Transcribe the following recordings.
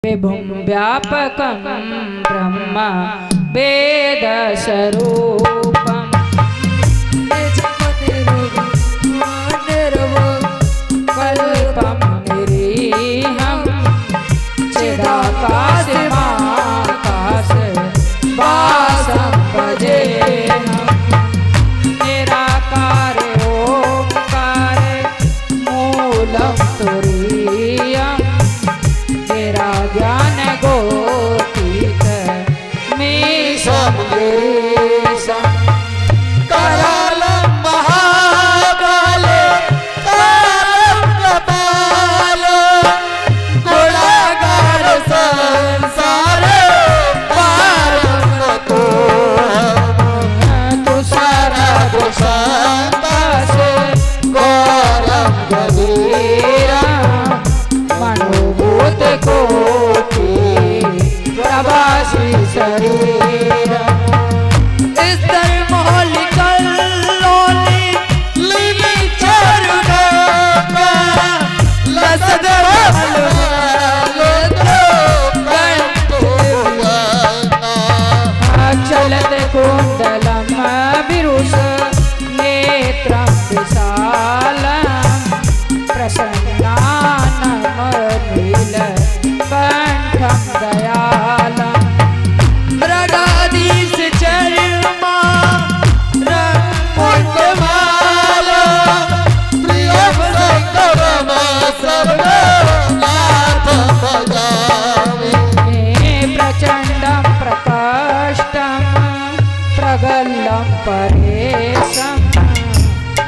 विभुं व्यापकं ब्रह्म वेदस्वरूपं निजमनिर्विकल्पं निरीहं चिदाकाशमाकाशवासं भजेऽहं निराकार ओंकार मूलं तुरीयम् ज्ञान गोतीत मीशं गिरीशं करालं महाकाले कालं कपालो गुणागार संसार पारं तो तुषार दुषांतासे गौरं गभीरं मनोभूत कोटि प्रवासी शरीर स्तर मोहलिकल लोली लिली चरुगा लसद चलत कुंडलम विरुष नेत्रं विशालं प्रसन्नानमनील कंठं दयालं मृगाधीश चर्मा रंगमाला प्रियं संगम सर्वनाथ भजामि प्रचंडं प्रकाष्टं प्रगल्भं परेशम्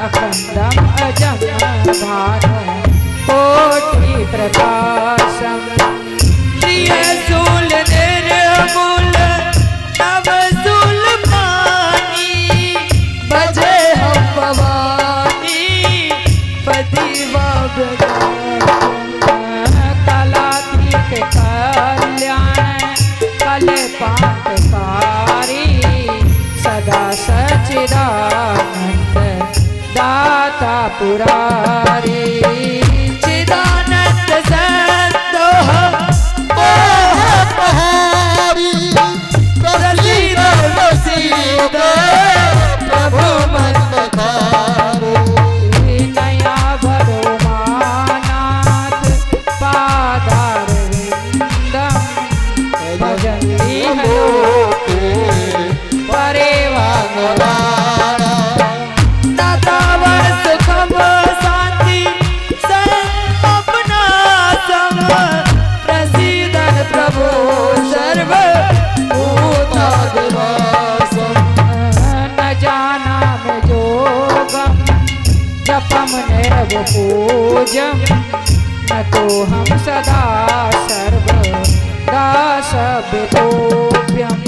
अखंडं अजं भानु कोटि प्रकाशं प्रियशूल निर्मूल नवशूल पानी बजे हम भवानी पतिवा कलातीत कल्याण कल्पांतकारी सदा सच्चिदानंद दाता पुरारी चिदानंद संतोष मोहपहारी प्रसीद प्रसीद प्रभु मनमतारी नया भरो मानाथ पादारविंदं भजन्ति लोके परेवांगना दातावर्ष खम शांति अपना संग प्रसीदन प्रभु सर्व भूतादिवासम् न जानामि योगं जपं नैव पूज्यं न तोऽहं सदा सर्वदा सवितोऽभ्यम्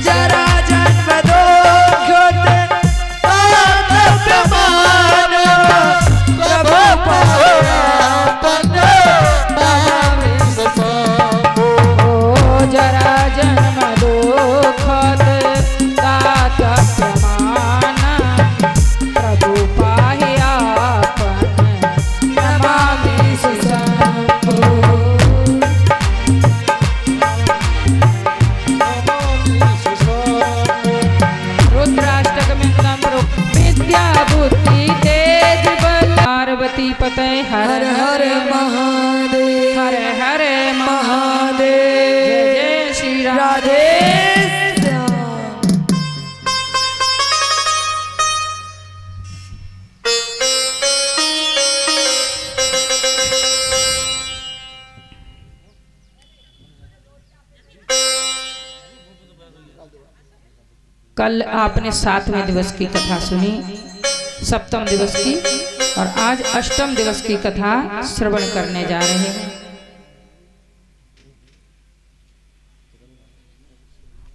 जरा जन्म दोषोत तातव्यमान प्रभो पावनापन्न महामि ससाम्भो जरा जन्म दुःखद दातव्यमान प्रभु पाहि आपन नमामि शंभो रुद्राष्टकमिन्दं विद्या बुद्धि तेज बल पार्वती पते हर हर महादेव हर हर महादेव जय जय श्री राधे राधे कल आपने 7वें दिवस की कथा सुनी, सप्तम दिवस की, और आज अष्टम दिवस की कथा श्रवण करने जा रहे हैं।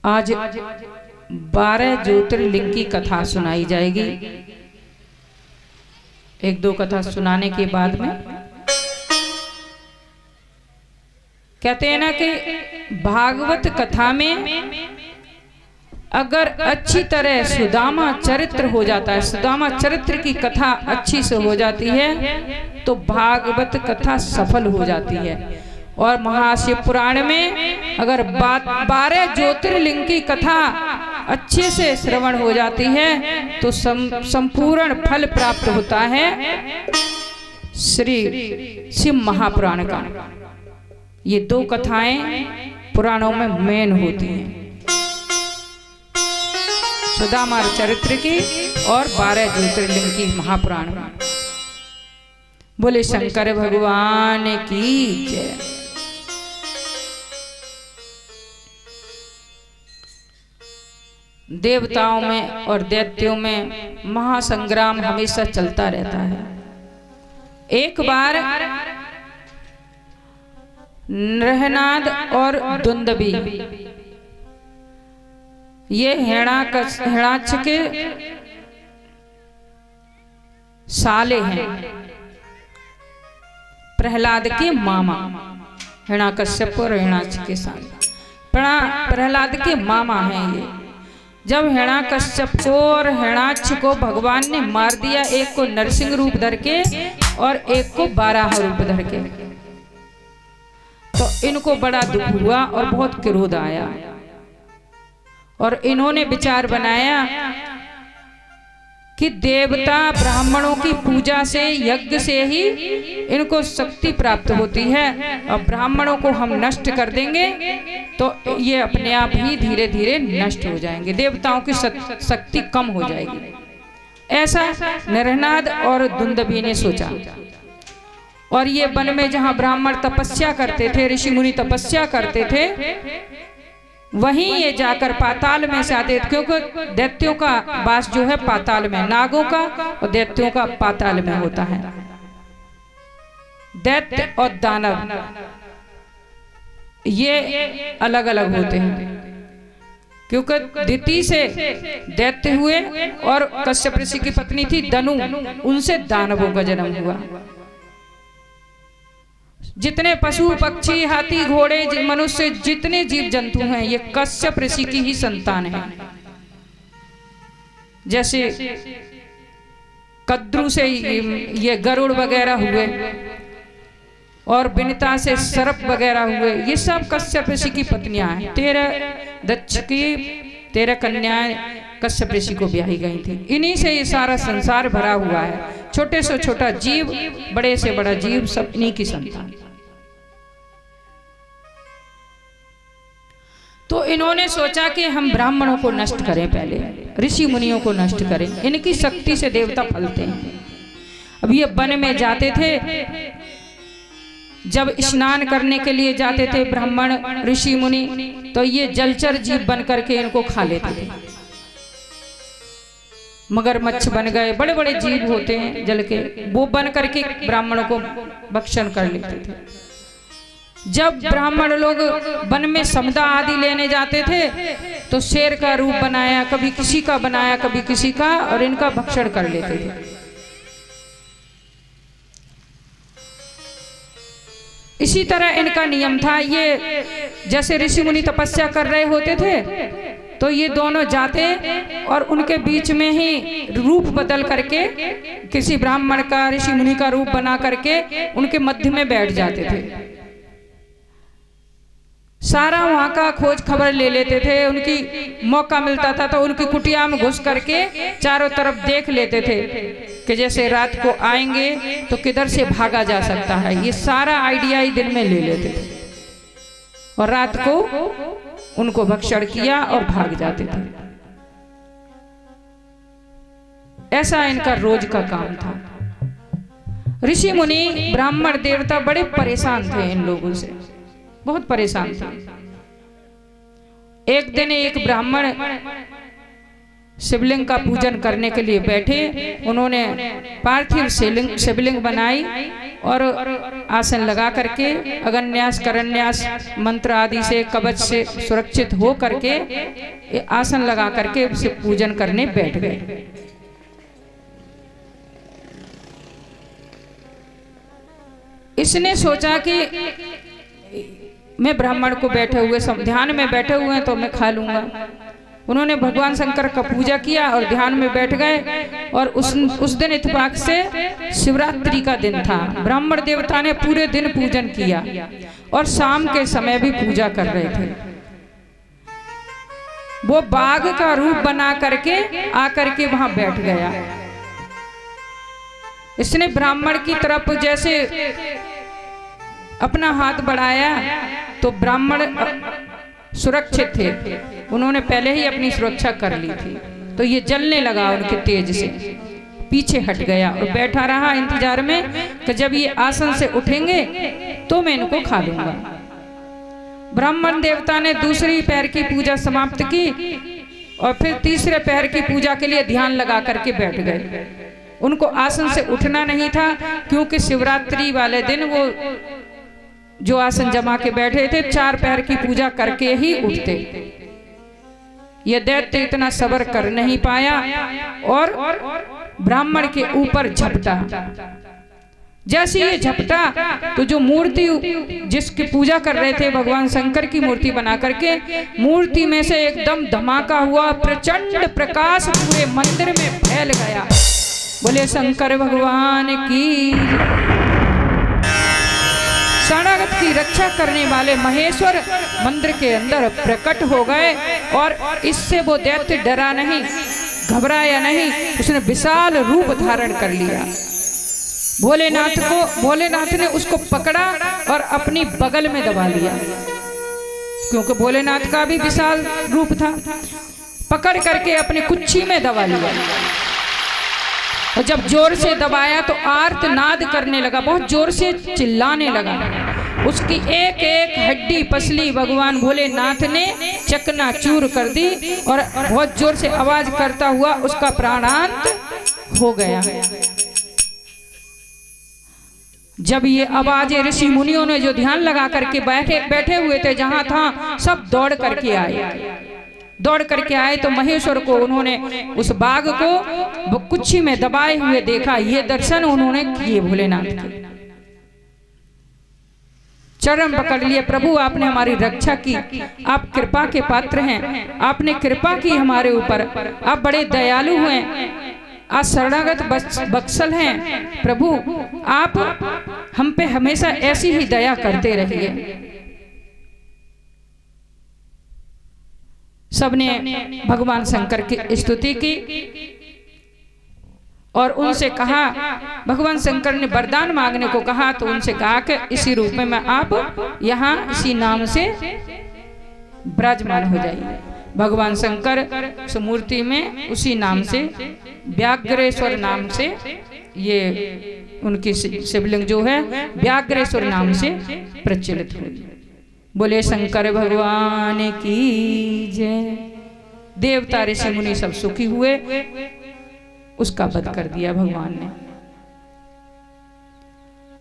आज 12 ज्योतिर्लिंग की कथा सुनाई जाएगी। एक दो कथा सुनाने के बाद में कहते हैं ना कि भागवत कथा में अगर अच्छी तरह सुदामा चरित्र हो जाता है, सुदामा चरित्र की कथा अच्छी से हो जाती है तो भागवत कथा सफल हो जाती है। और महाशिव पुराण में अगर 12 ज्योतिर्लिंग की कथा अच्छे से श्रवण हो जाती है तो संपूर्ण फल प्राप्त होता है श्री शिव महापुराण का। ये 2 कथाएं पुराणों में मेन होती हैं, सुदामा चरित्र की और 12 ज्योतिर्लिंग की महापुराण में। बोले शंकर भगवान की जय। देवताओं में और दैत्यों में महासंग्राम हमेशा चलता रहता है। एक बार नृहनाद और दुंदुभी ये हिरण्याक्ष के साले हैं, प्रहलाद के मामा। हिरण्याकश्यप और हिरण्याक्ष के साले प्रहलाद के मामा हैं ये। जब हिरण्याकश्यप को और हिरण्याक्ष को भगवान ने मार दिया, एक को नरसिंह रूप धर के और एक को बाराह रूप धर के, तो इनको बड़ा दुख हुआ और बहुत क्रोध आया और इन्होंने विचार बनाया कि देवता ब्राह्मणों की पूजा से, यज्ञ से ही इनको शक्ति प्राप्त होती है और ब्राह्मणों को हम नष्ट कर देंगे तो ये अपने आप ही धीरे धीरे नष्ट हो जाएंगे, देवताओं की शक्ति कम हो जाएगी। ऐसा नृहनाद और दुंदुभी ने सोचा और ये वन में जहां ब्राह्मण तपस्या करते थे, ऋषि मुनि तपस्या करते थे, वहीं ये जाकर पाताल में से आते, क्योंकि दैत्यों का वास जो है पाताल में, नागों का और दैत्यों का पाताल में होता है। दैत्य और दानव ये अलग अलग होते हैं, क्योंकि दिति से दैत्य हुए और कश्यप ऋषि की पत्नी थी दनु, उनसे दानवों का जन्म हुआ। जितने पशु पक्षी हाथी घोड़े मनुष्य जितने जीव जंतु हैं ये कश्यप ऋषि की ही संतान है। जैसे कद्रू से ये गरुड़ वगैरह हुए और बिनता से सर्प वगैरह हुए, ये सब कश्यप ऋषि की पत्नियां हैं। 13 दक्ष की 13 कन्याएं कश्यप ऋषि को ब्याही गई थी। इन्हीं से ये सारा संसार भरा हुआ है, छोटे से छोटा जीव, बड़े से बड़ा जीव, सब इन्हीं की संतान। तो इन्होंने सोचा कि हम ब्राह्मणों को नष्ट करें, पहले ऋषि मुनियों को नष्ट करें, इनकी शक्ति से देवता फलते हैं। अब ये वन में जाते थे, जब स्नान करने के लिए जाते थे ब्राह्मण ऋषि मुनि, तो ये जलचर जीव बन करके इनको खा लेते थे। मगरमच्छ बन गए, बड़े बड़े जीव होते हैं जल के, वो बन करके ब्राह्मणों को भक्षण कर लेते थे। जब ब्राह्मण लोग वन में समदा आदि लेने जाते थे तो शेर का रूप बनाया, कभी किसी का बनाया, कभी किसी का, और इनका भक्षण कर लेते थे। इसी तरह इनका नियम था। ये जैसे ऋषि मुनि तपस्या कर रहे होते थे तो ये दोनों जाते और उनके बीच में ही रूप बदल करके किसी ब्राह्मण का, ऋषि मुनि का रूप बना करके उनके मध्य में बैठ जाते थे। सारा वहां का खोज खबर ले लेते थे, उनकी मौका मिलता था तो उनकी कुटिया में घुस करके चारों तरफ देख लेते थे कि जैसे रात को आएंगे तो किधर से भागा जा सकता है। ये सारा आइडिया ही दिन में ले लेते थे और रात को उनको भक्षण किया और भाग जाते थे। ऐसा इनका रोज का काम था। ऋषि मुनि ब्राह्मण देवता बड़े परेशान थे इन लोगों से, बहुत परेशान थे। एक दिन एक ब्राह्मण शिवलिंग का पूजन करने के लिए बैठे, उन्होंने पार्थिव शिवलिंग बनाई और आसन लगा करके अगन्यास करन्यास मंत्र आदि से, कवच से सुरक्षित हो करके आसन लगा करके शिव पूजन करने बैठ गए। इसने सोचा कि मैं ब्राह्मण को बैठे हुए ध्यान में बैठे हुए हैं तो मैं खा लूंगा। उन्होंने भगवान शंकर का पूजा किया और ध्यान में बैठ गए। और उस दिन इत्तेफाक से शिवरात्रि का दिन था। ब्राह्मण देवता ने पूरे दिन पूजन किया और शाम के समय भी पूजा कर रहे थे। वो बाघ का रूप बना करके आकर के वहां बैठ गया। इसने ब्राह्मण की तरफ जैसे अपना हाथ बढ़ाया तो ब्राह्मण सुरक्षित थे, उन्होंने पहले ही अपनी सुरक्षा कर ली थी। तो ये जलने लगा उनके तेज से, पीछे हट गया और बैठा रहा इंतजार में कि जब ये आसन से उठेंगे तो मैं इनको खा लूंगा। ब्राह्मण देवता ने दूसरी पैर की पूजा समाप्त की और फिर तीसरे पैर की पूजा के लिए ध्यान लगा करके बैठ गए। उनको आसन से उठना नहीं था, क्योंकि शिवरात्रि वाले दिन वो जो आसन जमा के बैठे थे 4 पैर की पूजा करके ही उठते। यह दैत्य इतना सब्र कर नहीं पाया और ब्राह्मण के ऊपर झपटा। जैसे ये झपटा तो जो मूर्ति जिसकी पूजा कर रहे थे भगवान शंकर की मूर्ति बना करके, मूर्ति में से एकदम धमाका हुआ, प्रचंड प्रकाश पूरे मंदिर में फैल गया। बोले शंकर भगवान की। शरणागत की रक्षा करने वाले महेश्वर मंदिर के अंदर प्रकट हो गए और इससे वो दैत्य डरा नहीं, घबराया नहीं, उसने विशाल रूप धारण कर लिया। भोलेनाथ ने उसको पकड़ा और अपनी बगल में दबा लिया, क्योंकि भोलेनाथ का भी विशाल रूप था। पकड़ करके अपनी कुच्ची में दबा लिया और जब जोर से दबाया तो आर्तनाद करने लगा, बहुत जोर से चिल्लाने लगा। उसकी एक एक हड्डी पसली भगवान भोलेनाथ ने चकनाचूर कर दी और बहुत जोर से आवाज करता हुआ उसका प्राणांत हो गया। जब ये आवाजें ऋषि मुनियों ने जो ध्यान लगा करके बैठे हुए थे जहां था, सब दौड़ करके आए तो महेश्वर को उन्होंने, उस बाघ को वो कुच्ची में दबाए हुए देखा। ये दर्शन उन्होंने किए भोलेनाथ के। चरण पकड़ लिए, प्रभु आपने हमारी रक्षा की, आप कृपा के पात्र हैं, आपने कृपा की हमारे ऊपर, आप बड़े दयालु हैं, आप शरणागत बत्सल हैं। प्रभु आप हम पे हमेशा ऐसी ही दया करते रहिए। सबने भगवान शंकर की स्तुति की और उनसे कहा, भगवान शंकर ने वरदान मांगने को कहा तो उनसे कहा कि इसी रूप में मैं आप यहाँ इसी नाम से विराजमान हो जाइए। भगवान शंकर उस मूर्ति में उसी नाम से, व्याघ्रेश्वर नाम से, ये उनकी शिवलिंग जो है व्याघ्रेश्वर नाम से प्रचलित हुई। बोले शंकर भगवान की जय। देवता ऋषि मुनि सब सुखी हुए, उसका वध कर दिया भगवान ने।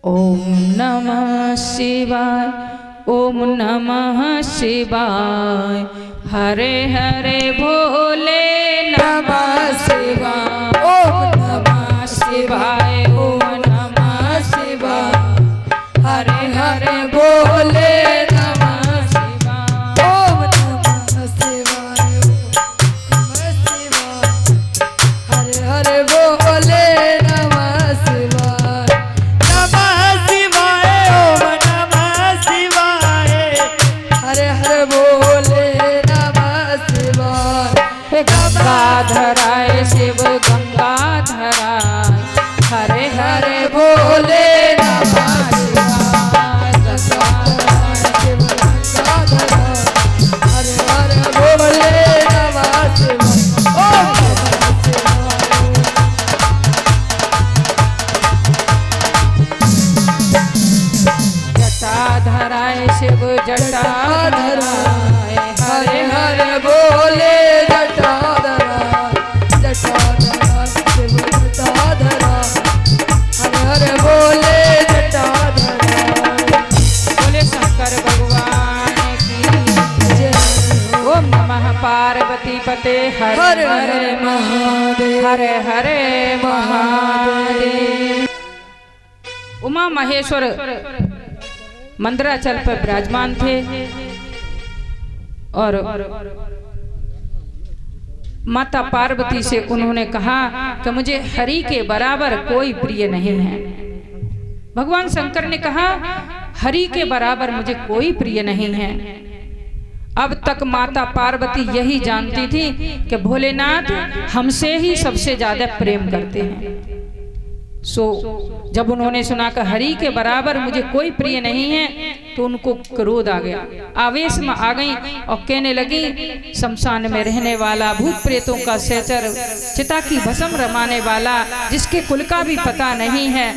ओम नमः शिवाय, ओम नमः शिवाय, हरे हरे भोले नमः शिवाय, ओम नमः शिवाय, ओम नमः शिवाय, हरे हरे भोले गंगाधराय शिव गंगाधराय, हरे हरे भोले नमः शिवाय। गंगाधराय शिव गंगाधराय, हरे हरे भोले नमः शिवाय। जटाधराय शिव जटाधराय, हरे हरे भोले पार्वती पते हर हरे महादेव, हरे हरे महादेव। उमा महेश्वर मंदराचल पर विराजमान थे और माता पार्वती से उन्होंने कहा कि मुझे हरि के बराबर कोई प्रिय नहीं है। भगवान शंकर ने कहा हरि के बराबर मुझे कोई प्रिय नहीं है। अब तक माता पार्वती यही जानती थी कि भोलेनाथ हमसे ही सबसे ज्यादा प्रेम करते हैं। जब उन्होंने सुना कि हरि के बराबर मुझे कोई प्रिय नहीं है, तो उनको क्रोध आ गया, आवेश में आ गई और कहने लगी, शमशान में रहने वाला, भूत प्रेतों का सहचर, चिता की भस्म रमाने वाला, जिसके कुल का भी पता नहीं है,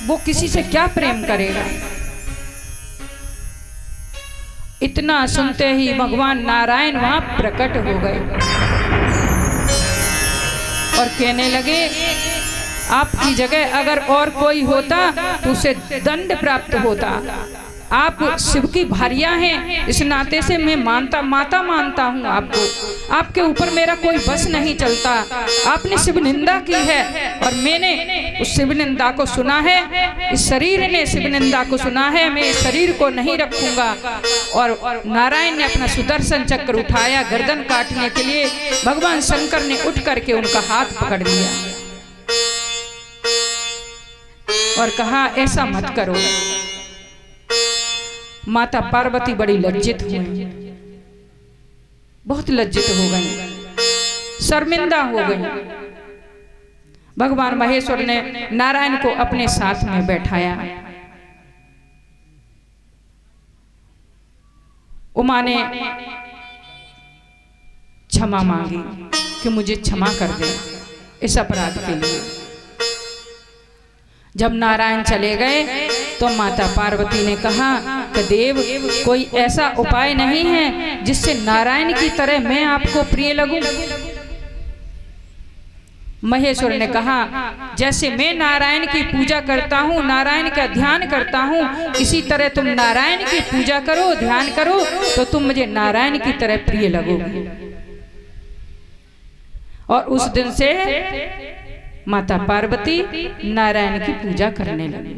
वो किसी से क्या प्रेम करेगा। इतना सुनते ही भगवान नारायण वहां प्रकट हो गए और कहने लगे, आपकी जगह अगर और कोई होता तो उसे दंड प्राप्त होता। आप शिव की भारिया हैं, इस नाते से मैं माता मानता हूँ आपको। आपके ऊपर मेरा कोई बस नहीं चलता। आपने शिव निंदा की है और मैंने उस शिव निंदा को सुना है, इस शरीर ने शिव निंदा को सुना है, मैं इस शरीर को नहीं रखूंगा। और नारायण ने अपना सुदर्शन चक्र उठाया गर्दन काटने के लिए। भगवान शंकर ने उठ करके उनका हाथ पकड़ लिया और कहा, ऐसा मत करो। माता पार्वती बड़ी लज्जित हुई, बहुत लज्जित हो गई, शर्मिंदा हो गई। भगवान महेश्वर ने नारायण को अपने साथ में बैठाया। उमा ने क्षमा मांगी कि मुझे क्षमा कर दे इस अपराध के लिए। जब नारायण चले गए तो माता पार्वती ने कहा कि देव, कोई ऐसा उपाय नहीं है जिससे नारायण की तरह मैं आपको प्रिय लगूं। महेश्वर ने कहा, जैसे मैं नारायण की पूजा करता हूँ, नारायण का ध्यान करता हूँ, इसी तरह तुम नारायण की पूजा करो, ध्यान करो, तो तुम मुझे नारायण की तरह प्रिय लगोगे। और उस दिन से माता पार्वती नारायण की पूजा करने लगी।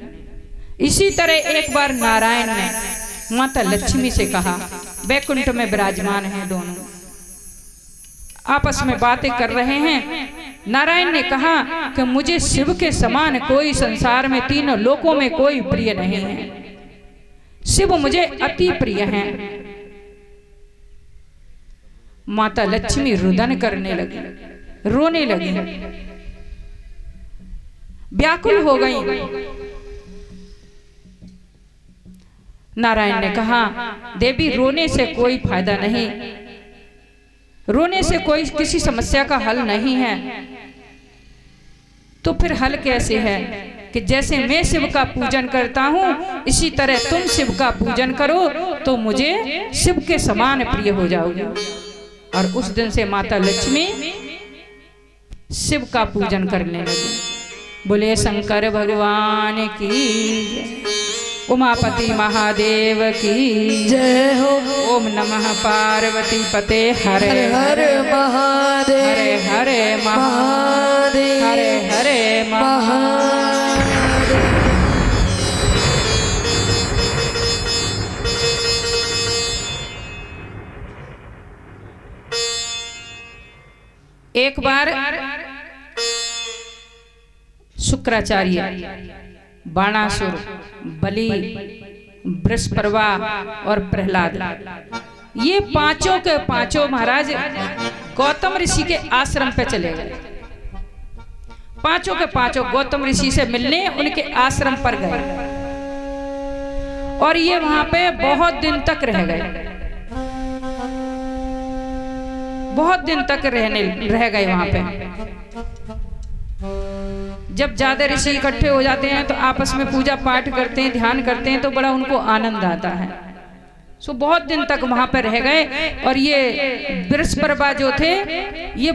इसी तरह एक बार नारायण ने माता लक्ष्मी से कहा, वैकुंठ में विराजमान हैं दोनों, आपस में बातें कर रहे हैं। नारायण ने कहा कि मुझे शिव के समान कोई संसार में, तीनों लोकों में कोई प्रिय नहीं है। शिव मुझे अति प्रिय हैं। माता लक्ष्मी रुदन करने लगी, रोने लगी, व्याकुल हो गई। नारायण ने कहा, देवी, रोने से कोई फायदा नहीं, रोने से कोई किसी समस्या का हल नहीं है। तो फिर हल कैसे है कि जैसे मैं शिव का पूजन करता हूँ, इसी तरह तुम शिव का पूजन करो तो मुझे शिव के समान प्रिय हो जाओगे। और उस दिन से माता लक्ष्मी शिव का पूजन करने लगी। बोले शंकर भगवान की जय, उमापति महादेव की जय हो। ओम नमः पार्वती पते हरे हर महादेव, हरे हरे महादेव, हरे हरे महादेव। एक बार शुक्राचार्य, बाणासुर, बलि, बृहस्पति और प्रहलाद, ये पांचों के पांचों महाराज गौतम ऋषि के आश्रम पे चले गए। पांचों के पांचों गौतम ऋषि से मिलने उनके आश्रम पर गए और ये वहां पे बहुत दिन तक रह गए। बहुत दिन तक रह गए वहां पे। जब ज्यादा ऋषि इकट्ठे हो जाते हैं तो आपस में पूजा पाठ करते हैं, ध्यान करते हैं, तो बड़ा उनको आनंद आता है। सो बहुत दिन तक वहां पर रह गए। और ये बृहस्पति जो थे, ये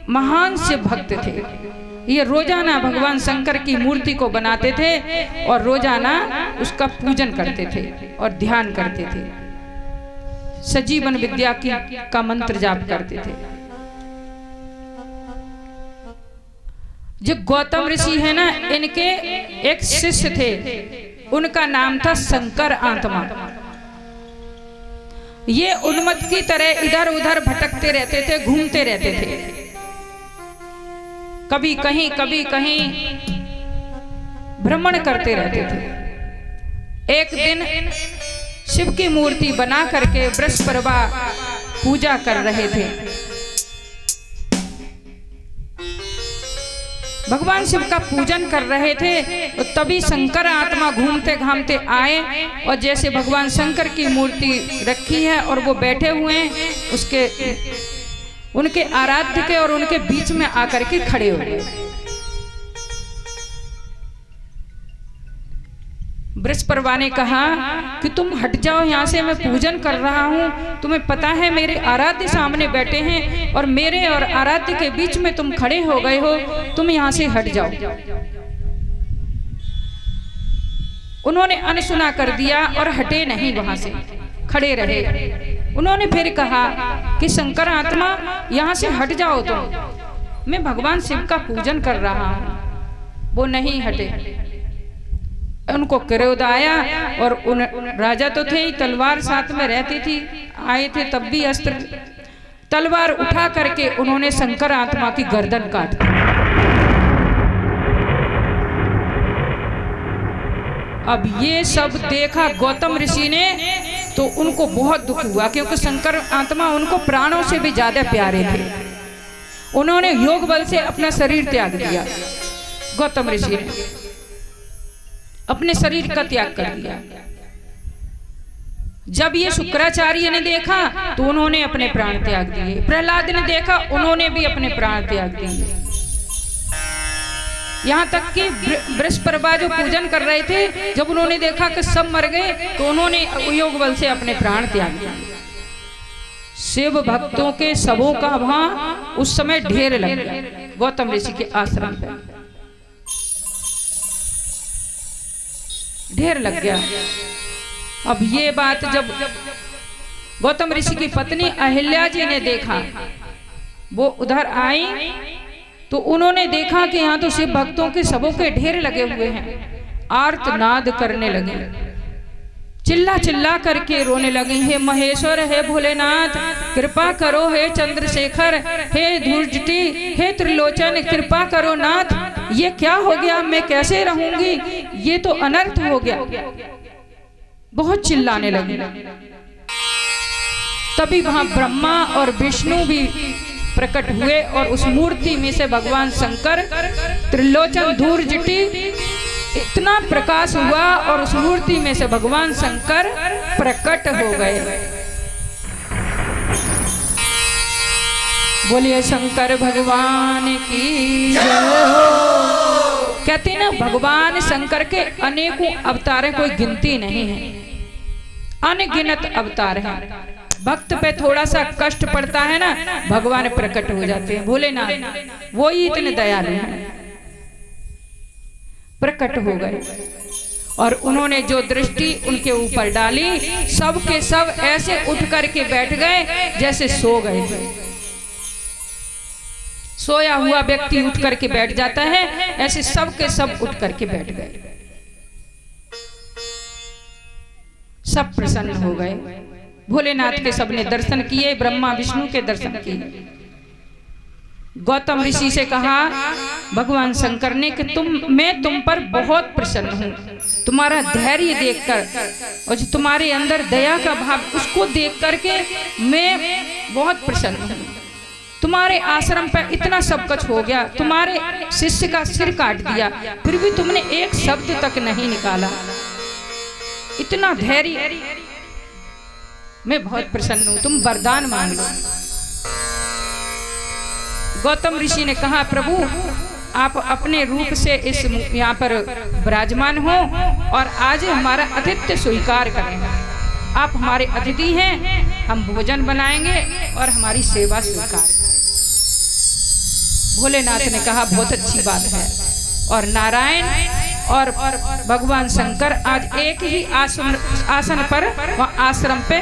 महान शिव भक्त थे। ये रोजाना भगवान शंकर की मूर्ति को बनाते थे और रोजाना उसका पूजन करते थे और ध्यान करते थे, सजीवन विद्या का मंत्र जाप करते थे। जो गौतम ऋषि है ना, इनके एक शिष्य थे, उनका नाम था शंकर आत्मा। ये उन्मत्त की तरह इधर उधर भटकते रहते थे, घूमते रहते थे, कभी कहीं भ्रमण करते रहते थे। एक दिन शिव की मूर्ति बना करके बृहस्पति पूजा कर रहे थे। भगवान शिव का पूजन कर रहे थे तो तभी शंकर आत्मा घूमते घामते आए और जैसे भगवान शंकर की मूर्ति रखी है और वो बैठे हुए हैं, उसके उनके आराध्य के और उनके बीच में आकर के खड़े हो गए। बृहस्पति ने कहा कि तुम हट जाओ यहाँ से, मैं पूजन कर रहा हूँ, तुम्हें पता है मेरे आराध्य सामने बैठे हैं और मेरे और आराध्य के बीच में तुम खड़े हो गए हो, तुम यहाँ से हट जाओ। उन्होंने अनसुना कर दिया और हटे नहीं, वहां से खड़े रहे। उन्होंने फिर कहा कि शंकर आत्मा यहाँ से हट जाओ, तुम, मैं भगवान शिव का पूजन कर रहा हूँ। वो नहीं हटे। उनको क्रोध आया और उन राजा तो थे ही, तलवार साथ में रहती थी, आए थे तब भी अस्त्र, तलवार उठा करके उन्होंने शंकर आत्मा की गर्दन काट दी। अब ये सब देखा गौतम ऋषि ने तो उनको बहुत दुख हुआ, क्योंकि शंकर आत्मा उनको प्राणों से भी ज्यादा प्यारे थे। उन्होंने योग बल से अपना शरीर त्याग दिया। गौतम ऋषि ने अपने शरीर का त्याग कर दिया। जब ये शुक्राचार्य ने देखा तो उन्होंने अपने प्राण त्याग दिए। प्रहलाद ने देखा, उन्होंने भी अपने प्राण त्याग दिए। यहाँ तक कि बृहस्पति जो पूजन कर रहे थे, जब उन्होंने देखा कि सब मर गए तो उन्होंने योग बल से अपने प्राण त्याग दिए। शिव भक्तों के सबों का वहां उस समय ढेर लग गया गौतम ऋषि के आश्रम पर, ढेर लग गया। अब ये बात जब गौतम ऋषि की पत्नी अहिल्या जी ने देखा, वो उधर आई तो उन्होंने देखा कि यहाँ तो शिव भक्तों के सबों के ढेर लगे हुए हैं। आर्तनाद करने लगे, चिल्ला चिल्ला करके रोने लगे, हे महेश्वर, हे भोलेनाथ, कृपा करो, हे चंद्रशेखर, हे धूर्जटी, हे त्रिलोचन, कृपा करो नाथ, ये क्या हो गया, मैं कैसे रहूंगी, ये तो अनर्थ हो गया। बहुत चिल्लाने लगे। तभी वहां ब्रह्मा और विष्णु भी प्रकट हुए और उस मूर्ति में से भगवान शंकर, त्रिलोचन, धूर्जटी, इतना प्रकाश हुआ और उस मूर्ति में से भगवान शंकर प्रकट हो गए। बोलिए शंकर भगवान की जय हो। कहते हैं ना, भगवान शंकर के अनेकों अवतार हैं, कोई गिनती नहीं है, अनगिनत अवतार हैं। भक्त पे थोड़ा सा कष्ट पड़ता है ना, भगवान प्रकट हो जाते हैं। भोलेनाथ वो ही इतने दयालु हैं, प्रकट हो गए और उन्होंने जो दृष्टि उनके ऊपर डाली, सब के सब ऐसे उठ करके बैठ गए जैसे सो गए थे। सोया हुआ व्यक्ति उठ करके बैठ जाता है, ऐसे सब के सब उठ करके बैठ गए। सब प्रसन्न हो गए। भोलेनाथ के सबने दर्शन किए, ब्रह्मा विष्णु के दर्शन किए। गौतम ऋषि से कहा भगवान शंकर ने कि मैं तुम पर बहुत प्रसन्न हूँ, तुम्हारा धैर्य देखकर और जो तुम्हारे अंदर दया का भाव, उसको देख करके मैं बहुत प्रसन्न हूँ। तुम्हारे आश्रम पर इतना सब कुछ हो गया, तुम्हारे शिष्य का सिर काट दिया, फिर भी तुमने एक शब्द तक नहीं निकाला, इतना धैर्य, मैं बहुत प्रसन्न हूँ, तुम वरदान मांग लो। गौतम ऋषि ने कहा प्रभु आप अपने रूप से इस यहाँ पर विराजमान हो और आज हमारा आतिथ्य स्वीकार करें। आप हमारे अतिथि हैं, हम भोजन बनाएंगे और हमारी सेवा स्वीकार करें। भोलेनाथ ने कहा बहुत अच्छी बात है। और नारायण और भगवान शंकर आज एक ही आसन पर आश्रम पे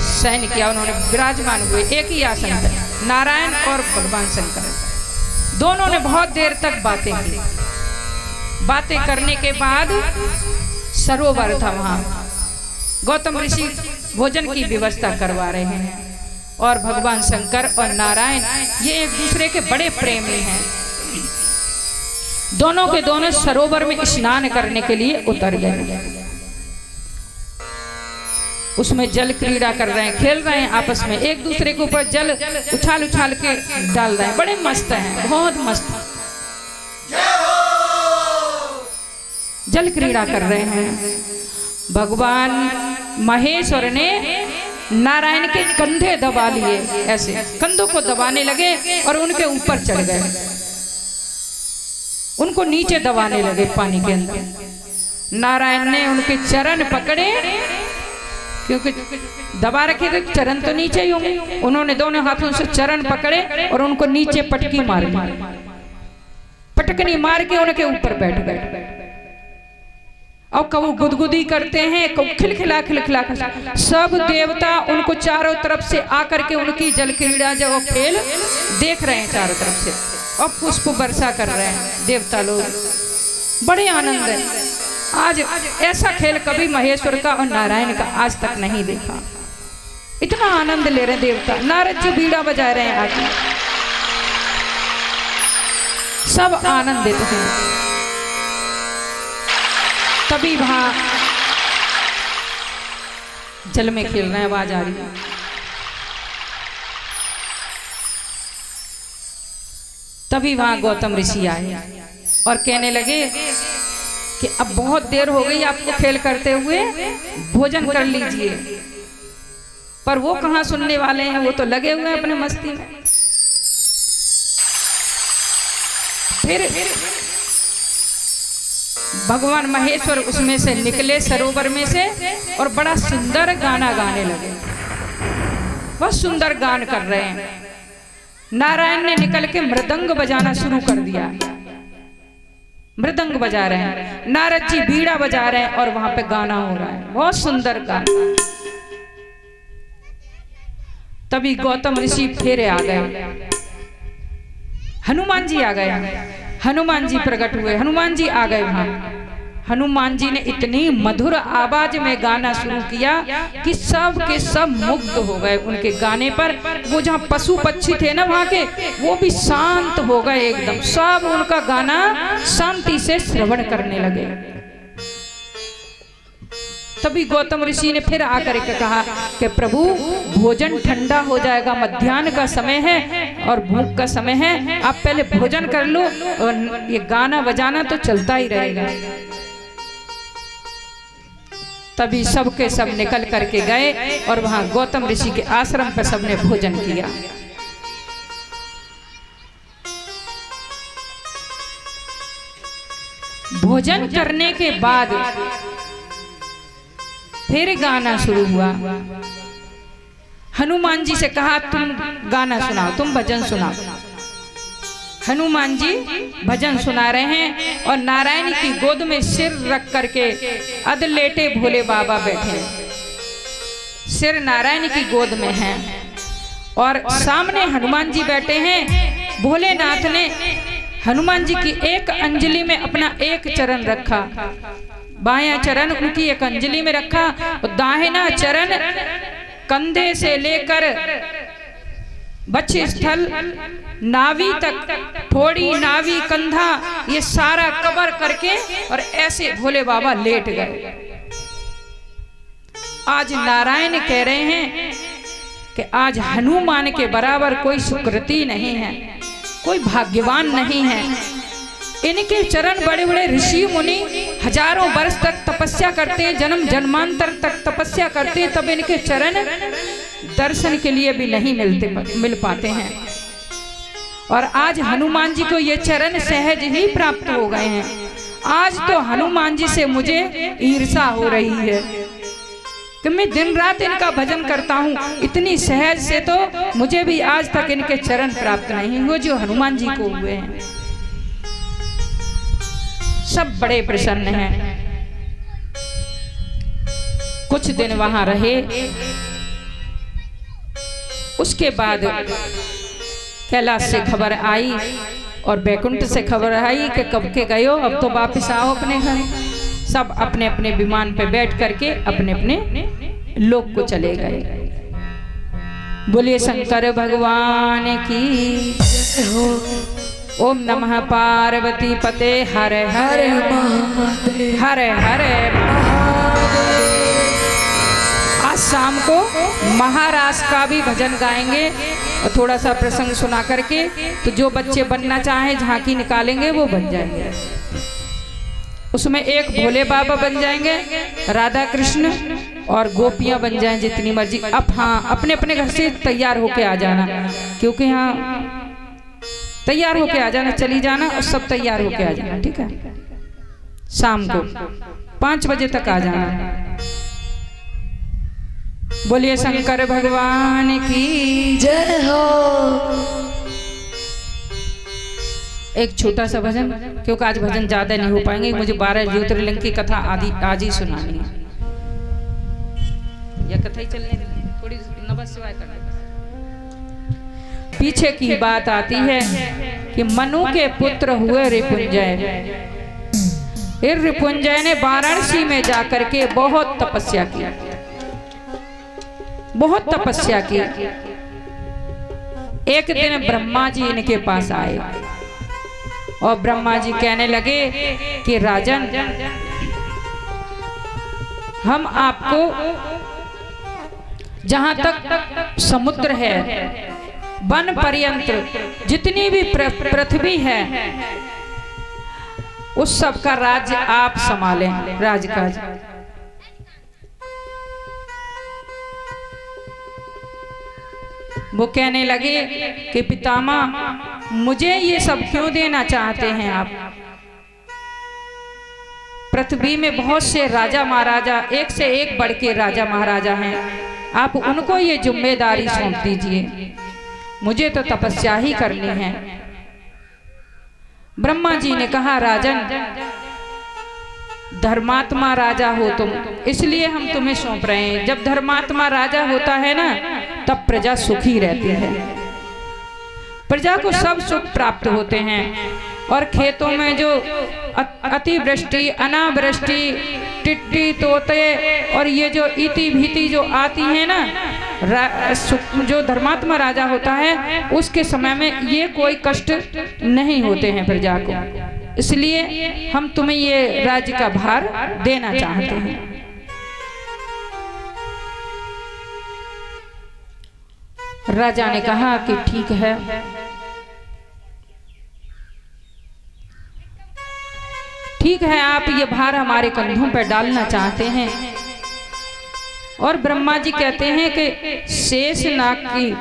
शयन किया, उन्होंने विराजमान हुए एक ही आसन पर। नारायण और भगवान शंकर दोनों ने बहुत देर तक बातें की। बातें करने के बाद सरोवर था, वहां गौतम ऋषि भोजन की व्यवस्था करवा रहे हैं और भगवान शंकर और नारायण ये एक दूसरे के बड़े प्रेमी हैं। दोनों के दोनों सरोवर में स्नान करने के लिए उतर गए। उसमें जल क्रीड़ा कर रहे हैं, खेल रहे हैं आपस में, एक दूसरे के ऊपर जल उछाल उछाल के डाल रहे हैं, बड़े मस्त हैं, बहुत मस्त जल क्रीड़ा कर रहे हैं। भगवान महेश्वर ने नारायण के कंधे दबा लिए, ऐसे कंधों को दबाने लगे और उनके ऊपर चढ़ गए, उनको नीचे दबाने लगे पानी के अंदर। नारायण ने उनके चरण पकड़े, क्योंकि दबा रखे थे चरण तो नीचे ही होंगे, उन्होंने दोनों हाथों से चरण पकड़े और उनको नीचे पटकी मार दी, पटकनी मार के उनके ऊपर बैठ गए। और कबू गुदगुदी करते हैं, कबू खिलखिला खिलखिला कर सब देवता उनको चारों तरफ से आकर के उनकी जल क्रीड़ा जब वो खेल देख रहे हैं चारों तरफ से, और पुष्प वर्षा कर रहे हैं देवता लोग, बड़े आनंद है। आज ऐसा खेल कभी महेश्वर का और नारायण का आज तक नहीं देखा, इतना आनंद ले रहे हैं देवता। नारद जी बीड़ा बजा रहे हैं, आगे सब आनंदित हैं। तभी वहां जल में खेल रहे हैं, आवाज आ रही है। तभी वहां गौतम ऋषि आए और कहने लगे कि अब बहुत देर हो गई आपको खेल करते हुए, भोजन कर लीजिए। पर वो कहाँ सुनने वाले हैं, वो तो लगे हुए हैं अपने मस्ती में। फिर भगवान महेश्वर उसमें से निकले, सरोवर में से, और बड़ा सुंदर गाना गाने लगे, बहुत सुंदर गान कर रहे हैं। नारायण ने निकल के मृदंग बजाना शुरू कर दिया, मृदंग बजा रहे हैं, नारद जी बीड़ा बजा रहे हैं और वहां पे गाना हो रहा है, बहुत सुंदर गाना। तभी गौतम ऋषि फिर आ गए, हनुमान जी आ गए, हनुमान जी प्रकट हुए, हनुमान जी आ गए वहां। हनुमान जी ने इतनी मधुर आवाज में गाना शुरू किया कि सब के सब मुग्ध हो गए उनके गाने पर। वो जहाँ पशु पक्षी थे ना वहां के, वो भी शांत हो गए एकदम, सब उनका गाना शांति से श्रवण करने लगे। तभी गौतम ऋषि ने फिर आकर के कहा कि प्रभु भोजन ठंडा हो जाएगा, मध्याह्न का समय है और भूख का समय है, आप पहले भोजन कर लो और ये गाना बजाना तो चलता ही रहेगा। तभी सब के सब निकल करके गए और वहां गौतम ऋषि के आश्रम पर सबने भोजन किया। भोजन करने के बाद फिर गाना शुरू हुआ। हनुमान जी से कहा तुम गाना सुनाओ, तुम भजन सुनाओ। हनुमान जी भजन सुना रहे हैं और नारायण की गोद में सिर रख करके अध लेटे भोले बाबा बैठे, सिर नारायण की गोद में है और सामने हनुमान जी बैठे हैं। भोलेनाथ ने हनुमान जी की एक अंजलि में अपना एक चरण रखा, बायां चरण उनकी एक अंजलि में रखा और दाहिना चरण कंधे से लेकर वक्षस्थल नाभि तक, थोड़ी नाभि कंधा ये सारा कवर करके और ऐसे भोले बाबा लेट गए। आज नारायण कह रहे हैं कि आज हनुमान के बराबर कोई सुकृति नहीं है, कोई भाग्यवान नहीं है। इनके चरण बड़े बड़े ऋषि मुनि हजारों वर्ष तक तपस्या करते, जन्म जन्मांतर तक तपस्या करते, तब इनके चरण दर्शन के लिए भी नहीं मिल पाते हैं। और आज हनुमान जी को ये चरण सहज ही प्राप्त हो गए हैं। आज तो हनुमान जी से मुझे ईर्ष्या हो रही है कि मैं दिन रात इनका भजन करता हूँ, इतनी सहज से तो मुझे भी आज तक इनके चरण प्राप्त नहीं हुए जो हनुमान जी को हुए हैं। सब बड़े प्रसन्न हैं। कुछ दिन वहां रहे, उसके बाद कैलाश से खबर आई और बैकुंठ से खबर आई कि कब के गए हो, अब तो वापिस आओ अपने घर। सब अपने अपने विमान पे बैठ करके अपने अपने लोक को चले गए। बोलिए शंकर भगवान की हो। ओम नमः पार्वती पते हर हर हर हर। शाम को महारास का भी भजन गाएंगे और थोड़ा सा प्रसंग सुना करके, तो जो बच्चे बनना चाहें झांकी निकालेंगे वो बन जाएंगे। उसमें एक भोले बाबा बन जाएंगे, राधा कृष्ण और गोपियां बन जाएं जितनी मर्जी। अब हाँ, अपने अपने घर से तैयार होके आ जाना, क्योंकि यहाँ तैयार होके आ जाना, चली जाना और सब तैयार होके आ जाना, ठीक है। शाम को 5 बजे तक आ जाना। बोलिए शंकर भगवान की जय हो। एक छोटा सा भजन, क्योंकि आज भजन ज्यादा नहीं हो पाएंगे, मुझे 12 ज्योतिर्लिंग की कथा आज ही सुनानी है। या कथा ही चलने थोड़ी नमः शिवाय करने। पीछे की बात आती है कि मनु के पुत्र हुए रिपुंजय। रिपुंजय ने वाराणसी में जाकर के बहुत तपस्या की, बहुत तपस्या की। एक दिन ब्रह्मा जी इनके पास आए और ब्रह्मा जी कहने लगे कि राजन, हम आपको जहां तक समुद्र है, वन पर्यंत जितनी भी पृथ्वी है, उस सब का राज्य आप संभालें, राजकाज। वो कहने लगे कि पितामह, मुझे ये सब क्यों देना चाहते हैं आप? पृथ्वी में बहुत से राजा महाराजा, एक से एक बढ़ के राजा महाराजा हैं, आप उनको ये जिम्मेदारी सौंप दीजिए, मुझे तो तपस्या ही करनी है। ब्रह्मा जी ने कहा, राजन, धर्मात्मा राजा हो तुम, इसलिए हम तुम्हें सौंप रहे हैं। जब धर्मात्मा राजा होता है ना, तब प्रजा सुखी रहती है, प्रजा को सब सुख प्राप्त होते हैं। और खेतों में जो अतिवृष्टि, अनावृष्टि, टिड्डी, तोते और ये जो इति भीति जो आती है ना, जो धर्मात्मा राजा होता है उसके समय में ये कोई कष्ट नहीं होते हैं प्रजा को, इसलिए हम तुम्हें ये राज्य का भार देना चाहते हैं। राजा ने कहा कि ठीक है, ठीक है, आप ये भार हमारे कंधों पर डालना चाहते हैं। और ब्रह्मा जी कहते हैं कि शेष नाग की,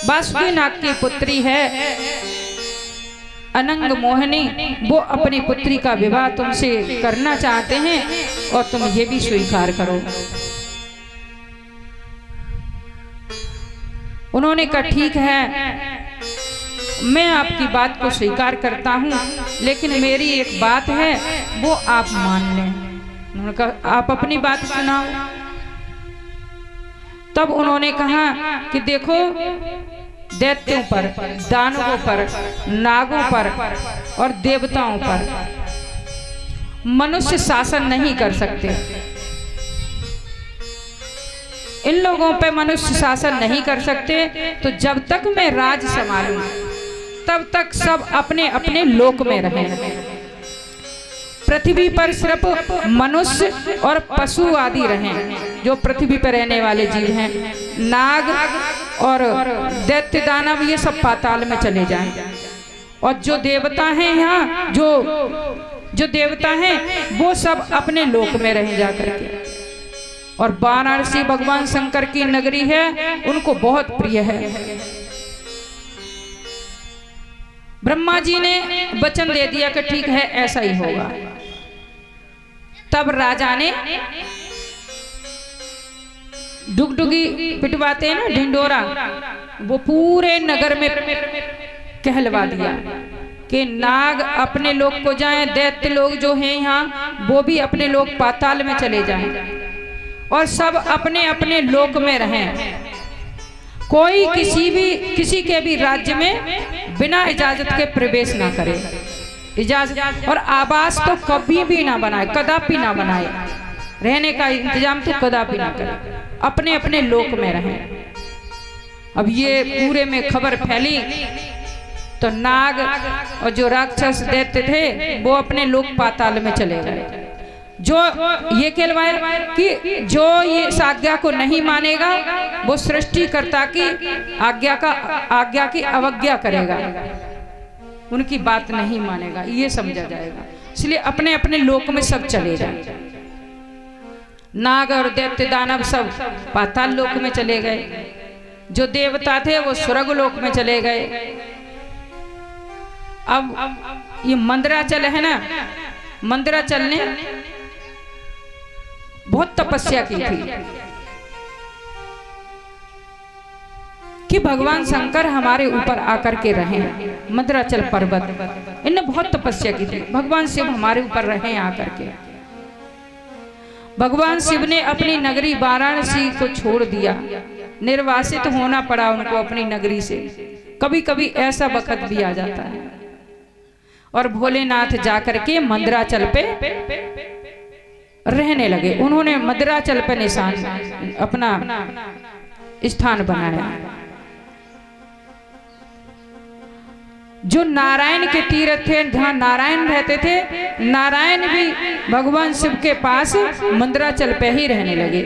वासुकी नाग की पुत्री है अनंग मोहिनी, वो अपनी पुत्री का विवाह तुमसे करना चाहते हैं और तुम ये भी स्वीकार करो। उन्होंने कहा ठीक है, मैं आपकी बात को स्वीकार करता हूँ, लेकिन मेरी एक बात है, वो आप मान लें। उन्होंने कहा आप अपनी बात सुनाओ। तब उन्होंने कहा कि देखो, दैत्यों पर, दानवों पर, नागों पर और देवताओं पर मनुष्य शासन नहीं कर सकते। इन लोगों पे मनुष्य शासन नहीं कर सकते, तो जब तक मैं राज संभालूं तब तक सब अपने अपने लोक में रहें। पृथ्वी पर सिर्फ मनुष्य और पशु आदि रहें, जो पृथ्वी पर रहने वाले जीव हैं। नाग और दैत्य दानव ये सब पाताल में चले जाएं, और जो देवता हैं यहाँ, जो देवता हैं वो सब अपने लोक में रह जाकर के। और वाराणसी भगवान शंकर की नगरी है, उनको बहुत प्रिय है। ब्रह्मा जी ने वचन दे दिया कि ठीक है, ऐसा ही होगा। तब राजा ने डुगडुगी पिटवाते हैं ना, ढिंडोरा, वो पूरे नगर में कहलवा दिया कि नाग अपने लोग को जाएं, दैत्य लोग जो हैं यहाँ वो भी अपने लोग पाताल में चले जाएं, और सब अपने अपने लोक में रहें। कोई किसी के भी राज्य में बिना इजाजत के प्रवेश ना करे। इजाजत और आवास तो कभी भी ना बनाए, कदापि ना बनाए। रहने का इंतजाम तो कदापि ना करे, अपने अपने लोक में रहें। अब ये पूरे में खबर फैली तो नाग और जो राक्षस दैत्य थे वो अपने लोक पाताल में चले गए। जो ये कहलवाए कि जो ये इस आज्ञा को नहीं मानेगा वो सृष्टिकर्ता की आज्ञा की अवज्ञा करेगा, उनकी बात नहीं मानेगा, ये समझा जाएगा। इसलिए अपने अपने लोक में सब चले जाए। नाग और दैत्य दानव सब पाताल लोक में चले गए, जो देवता थे वो स्वर्ग लोक में चले गए। अब ये मंदराचल है ना, मंदराचल ने बहुत तपस्या की थी कि भगवान शंकर हमारे ऊपर आकर के रहें। मंदराचल पर्वत इनने बहुत तपस्या की थी, भगवान शिव हमारे ऊपर रहें आकर के। भगवान शिव ने अपनी नगरी वाराणसी को छोड़ दिया, निर्वासित होना पड़ा उनको अपनी नगरी से। कभी कभी ऐसा वक्त भी आ जाता है। और भोलेनाथ जाकर के मंदराचल पे रहने लगे। उन्होंने मंदराचल पे निशान अपना स्थान बनाया। जो नारायण के तीर्थ थे, जहाँ नारायण रहते थे, नारायण भी भगवान शिव के पास मंदराचल पे ही रहने लगे।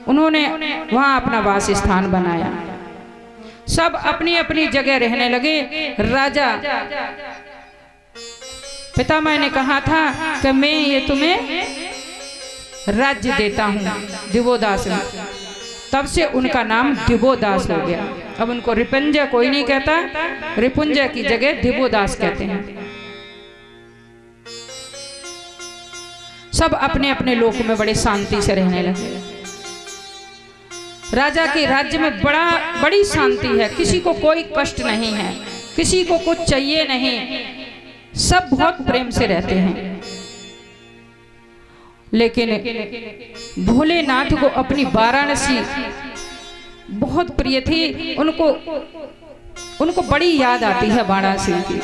उन्होंने वहां अपना वास स्थान बनाया। सब अपनी अपनी जगह रहने लगे। राजा पितामह ने कहा था कि मैं ये तुम्हें राज्य देता हूं दिवोदास में, तब से उनका नाम दिवोदास हो गया। अब उनको रिपुंजय कोई नहीं कहता, रिपुंजय की जगह दिवोदास कहते हैं। सब अपने अपने लोक में बड़े शांति से रहने लगे। राजा के राज्य में बड़ी शांति है, किसी को कोई कष्ट नहीं है, किसी को कुछ चाहिए नहीं, सब बहुत प्रेम से रहते हैं। लेकिन भोलेनाथ को अपनी वाराणसी बहुत प्रिय थी। उनको बड़ी याद आती है वाराणसी की।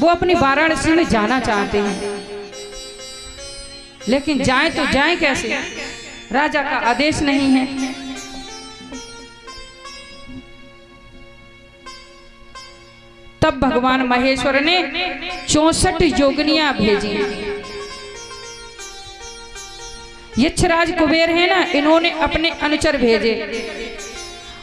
वो अपनी वाराणसी में जाना चाहते हैं, लेकिन जाएं तो जाएं कैसे, राजा का आदेश नहीं है। तब भगवान महेश्वर ने 64 योगिनियां भेजी। यक्षराज कुबेर है ना, इन्होंने अपने अनुचर भेजे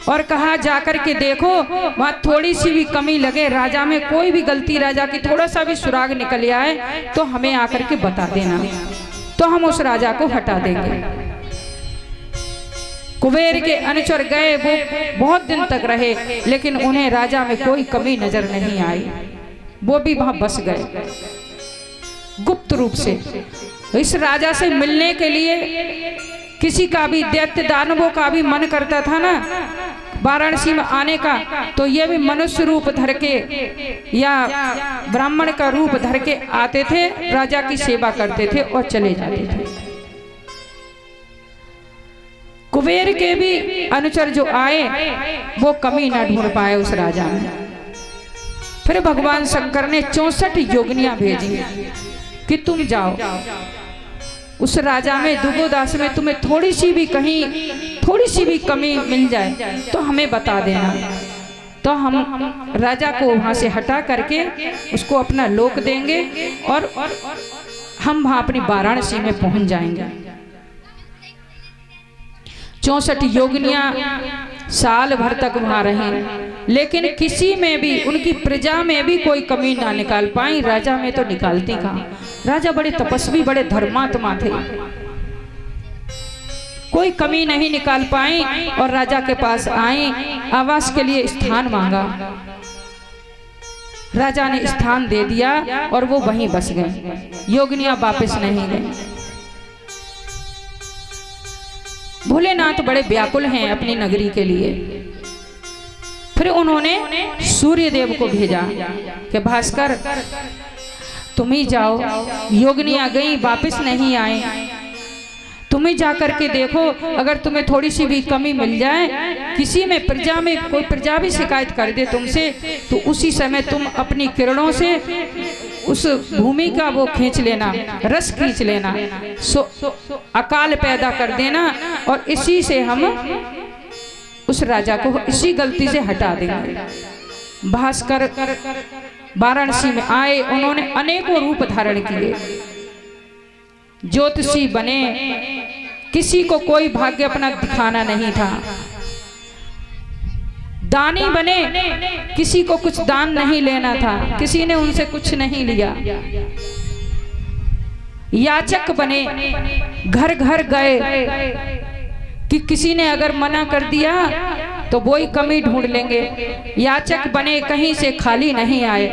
और कहा जाकर के देखो वहां थोड़ी सी भी कमी लगे, राजा में कोई भी गलती, राजा की थोड़ा सा भी सुराग निकल आए तो हमें आकर के बता देना, तो हम उस राजा को हटा देंगे। कुबेर के अनुचर गए, वो बहुत दिन तक रहे, लेकिन उन्हें राजा में कोई कमी नजर नहीं आई। वो भी वहां बस गए गुप्त रूप से। इस राजा से मिलने के लिए किसी का भी, दैत्य दानवों का भी मन करता था ना वाराणसी में आने का, तो ये भी मनुष्य रूप धर के या ब्राह्मण का रूप धर के आते थे, राजा की सेवा करते थे और चले जाते थे। कुबेर के भी अनुचर जो आए वो कमी ना ढूंढ पाए उस राजा में। फिर भगवान शंकर ने 64 योगिनियां भेजी कि तुम जाओ उस राजा में, दिवोदास में तुम्हें थोड़ी सी भी कहीं थोड़ी सी भी कमी मिल जाए तो हमें बता देना, तो हम राजा को वहां से हटा करके उसको अपना लोक देंगे और हम वहां अपनी वाराणसी में पहुंच जाएंगे। 64 योगिनियां साल भर तक वहां रही, लेकिन किसी में भी, उनकी प्रजा में भी कोई कमी ना निकाल पाई। राजा में तो निकालती कहां, राजा बड़े तपस्वी, बड़े धर्मात्मा थे, कोई कमी नहीं निकाल पाई। और राजा के पास आई, आवास के लिए स्थान मांगा, राजा ने स्थान दे दिया और वो वहीं बस गए। योगिनियां वापस नहीं गई। भोलेनाथ बड़े व्याकुल हैं अपनी नगरी के लिए। फिर उन्होंने सूर्य देव को भेजा कि भास्कर तुम ही जाओ, योगिनियां गई वापस नहीं आए, तुम ही जाकर के देखो, अगर तुम्हें थोड़ी सी भी कमी मिल जाए, किसी में प्रजा में कोई प्रजा भी शिकायत कर दे तुमसे, तो उसी समय तुम अपनी किरणों से उस भूमि का वो खींच लेना, रस खींच लेना, अकाल पैदा कर देना, और इसी से हम उस राजा को इसी गलती से हटा देंगे। भास्कर वाराणसी में आए, उन्होंने अनेकों रूप धारण किए। ज्योतिषी बने, किसी को कोई भाग्य अपना दिखाना नहीं था। दानी बने, किसी को कुछ दान नहीं लेना था, किसी ने उनसे कुछ नहीं लिया। याचक बने, घर घर गए कि किसी ने अगर मना कर दिया तो वो ही कमी ढूंढ लेंगे। याचक बने, कहीं से खाली नहीं आए।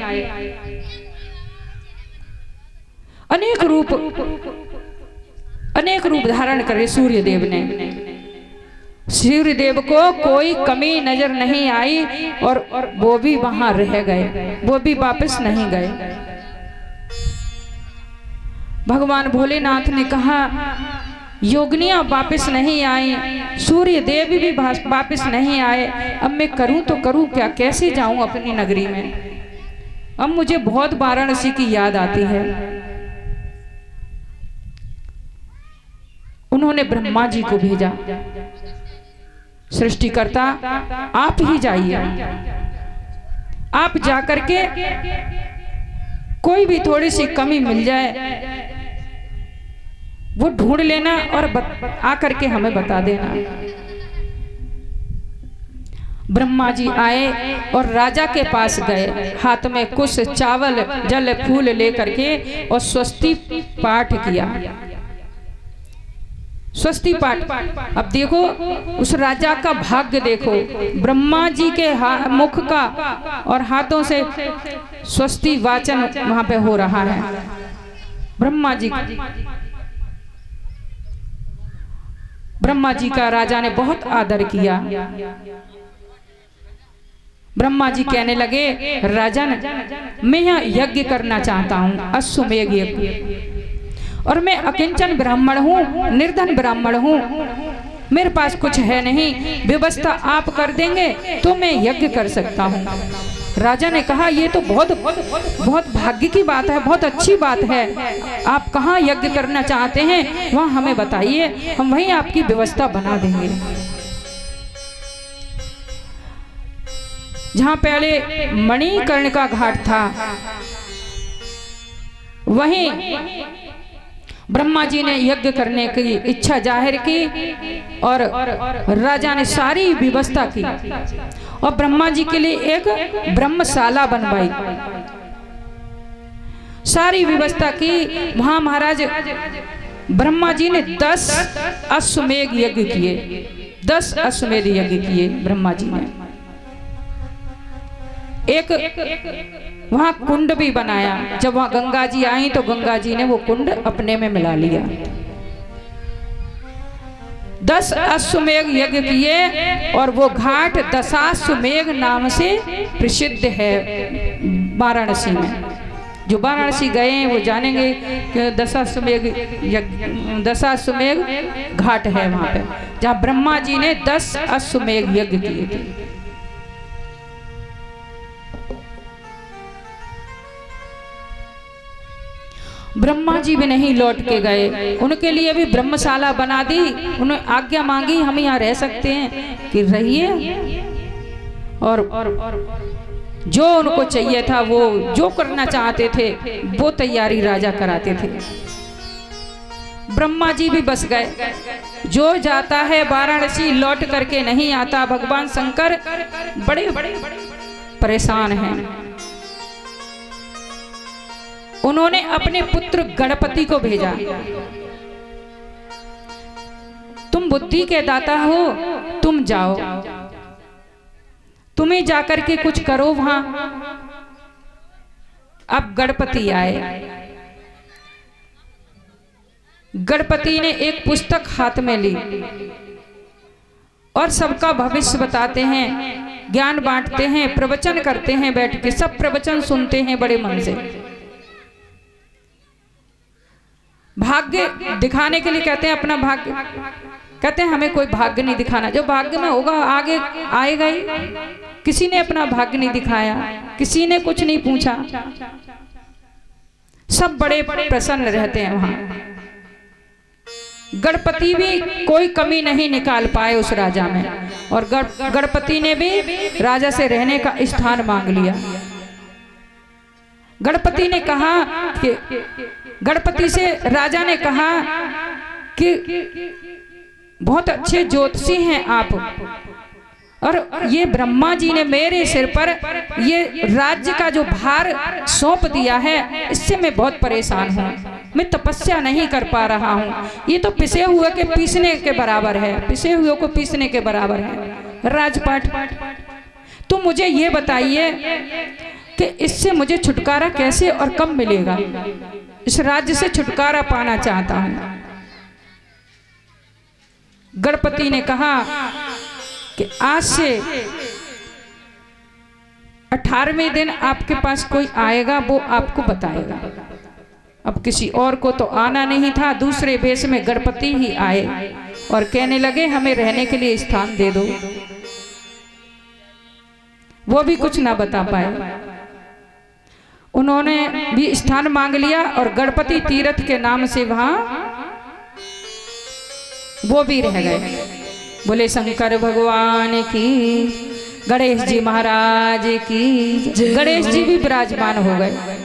अनेक रूप धारण करे सूर्य देव ने। सूर्य देव को कोई कमी नजर नहीं आई और वो भी वहां रह गए, वो भी वापस नहीं गए। भगवान भोलेनाथ ने कहा योगनियां वापस नहीं आई, सूर्य देव भी वापस नहीं आए, अब मैं करूं तो करूं क्या, कैसे जाऊं अपनी नगरी में। अब मुझे बहुत वाराणसी की याद आती है। उन्होंने ब्रह्मा जी को भेजा, सृष्टिकर्ता आप ही जाइए, आप जाकर के कोई भी थोड़ी सी कमी मिल जाए वो ढूंढ लेना और आकर के हमें बता देना। ब्रह्मा जी आए और राजा के पास गए, हाथ में कुछ चावल जल फूल लेकर के और स्वस्ति पाठ किया। स्वस्ति पाठ। अब देखो उस राजा का भाग्य देखो, ब्रह्मा जी के मुख का और हाथों से स्वस्ति वाचन वहां पे हो रहा है। ब्रह्मा जी का राजा ने बहुत आदर किया। ब्रह्मा जी कहने लगे राजन, मैं यहाँ यज्ञ करना चाहता हूँ, अश्वमेध यज्ञ, और मैं अकिंचन ब्राह्मण हूँ, निर्धन ब्राह्मण हूँ, मेरे पास कुछ है नहीं, व्यवस्था आप कर देंगे तो मैं यज्ञ कर सकता हूँ। राजा ने कहा ये तो बहुत भाग्य की बात है, बहुत अच्छी बात है। आप कहाँ यज्ञ करना चाहते हैं वहाँ हमें बताइए, हम वहीं आपकी व्यवस्था बना देंगे। जहाँ पहले मणिकर्ण का घाट था वहीं ब्रह्मा जी ने यज्ञ करने की इच्छा जाहिर की और राजा ने सारी व्यवस्था की और ब्रह्मा जी के लिए एक ब्रह्मशाला बनवाई, सारी व्यवस्था की। वहां महाराज ब्रह्मा जी ने 10 अश्वमेध यज्ञ किए, 10 अश्वमेध यज्ञ किए ब्रह्मा जी ने। एक वहां कुंड भी बनाया, जब वहां गंगा जी आई तो गंगा जी ने वो कुंड अपने में मिला लिया। 10 अश्वमेध यज्ञ किए और वो घाट दशाश्वमेध नाम से प्रसिद्ध है वाराणसी में। जो वाराणसी गए हैं वो जानेंगे कि दशाश्वमेध घाट है वहां पे, जहाँ ब्रह्मा जी ने 10 अश्वमेध यज्ञ किए थे। ब्रह्मा जी भी नहीं लौट के गए, उनके लिए भी ब्रह्मशाला बना दी। उन्हें आज्ञा मांगी हम यहाँ रह सकते हैं कि रहिए, और जो उनको चाहिए था वो जो करना चाहते थे वो तैयारी राजा कराते थे। ब्रह्मा जी भी बस गए। जो जाता है वाराणसी लौट करके नहीं आता। भगवान शंकर बड़े परेशान हैं। उन्होंने अपने पुत्र गणपति को भेजा, तुम बुद्धि के दाता हो, तुम जाओ, तुम्हें जाकर के कुछ करो वहां। अब गणपति आए। गणपति ने एक पुस्तक हाथ में ली और सबका भविष्य बताते हैं, ज्ञान बांटते हैं, प्रवचन करते हैं, बैठ के सब प्रवचन सुनते हैं बड़े मन से। भाग्य दिखाने के लिए कहते हैं अपना भाग्य, कहते हैं हमें कोई भाग्य नहीं दिखाना, जो भाग्य में होगा आगे आएगा ही। किसी ने अपना भाग्य नहीं दिखाया, किसी ने कुछ नहीं पूछा, सब बड़े प्रसन्न रहते हैं वहां। गणपति भी कोई कमी नहीं निकाल पाए उस राजा में, और गणपति ने भी राजा से रहने का स्थान मांग लिया। गणपति ने कहा कि गणपति से राजा ने कहा कि बहुत अच्छे ज्योतिषी हैं आप, और ये ब्रह्मा जी ने मेरे सिर पर ये राज्य का जो भार सौंप दिया है, इससे मैं बहुत परेशान हूँ। मैं तपस्या नहीं कर पा रहा हूँ। ये तो पिसे हुए के पीसने के बराबर है, पिसे हुए को पीसने के बराबर है राजपाट। तो मुझे ये बताइए कि इससे मुझे छुटकारा कैसे और कब मिलेगा? इस राज्य से छुटकारा पाना चाहता हूँ। गणपति ने कहा कि आज से 18वें दिन आपके पास कोई आएगा, वो आपको बताएगा। अब किसी और को तो आना नहीं था, दूसरे वेश में गणपति ही आए और कहने लगे हमें रहने के लिए स्थान दे दो। वो भी कुछ ना बता पाए। उन्होंने भी स्थान मांग लिया और गणपति तीर्थ के नाम से वहां वो भी रह गए। बोले शंकर भगवान की, गणेश जी महाराज की। गणेश जी भी विराजमान हो गए।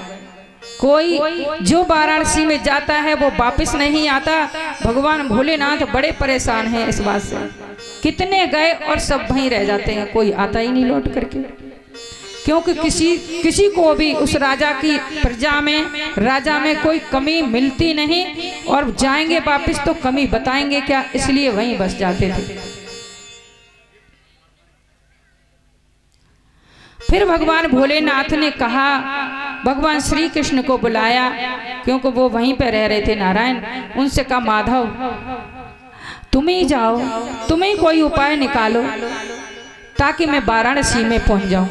कोई जो वाराणसी में जाता है वो वापस नहीं आता। भगवान भोलेनाथ बड़े परेशान हैं इस बात से। कितने गए और सब वहीं रह जाते हैं, कोई आता ही नहीं लौट करके। क्योंकि किसी को भी उस राजा की प्रजा में, राजा में कोई कमी मिलती नहीं, और जाएंगे वापस तो कमी बताएंगे क्या, इसलिए वहीं बस जाते थे। फिर भगवान भोलेनाथ ने कहा, भगवान श्री कृष्ण को बुलाया, क्योंकि वो वहीं पे रह रहे थे नारायण। उनसे कहा माधव तुम ही जाओ, तुम ही कोई उपाय निकालो ताकि मैं वाराणसी में पहुंच जाऊं।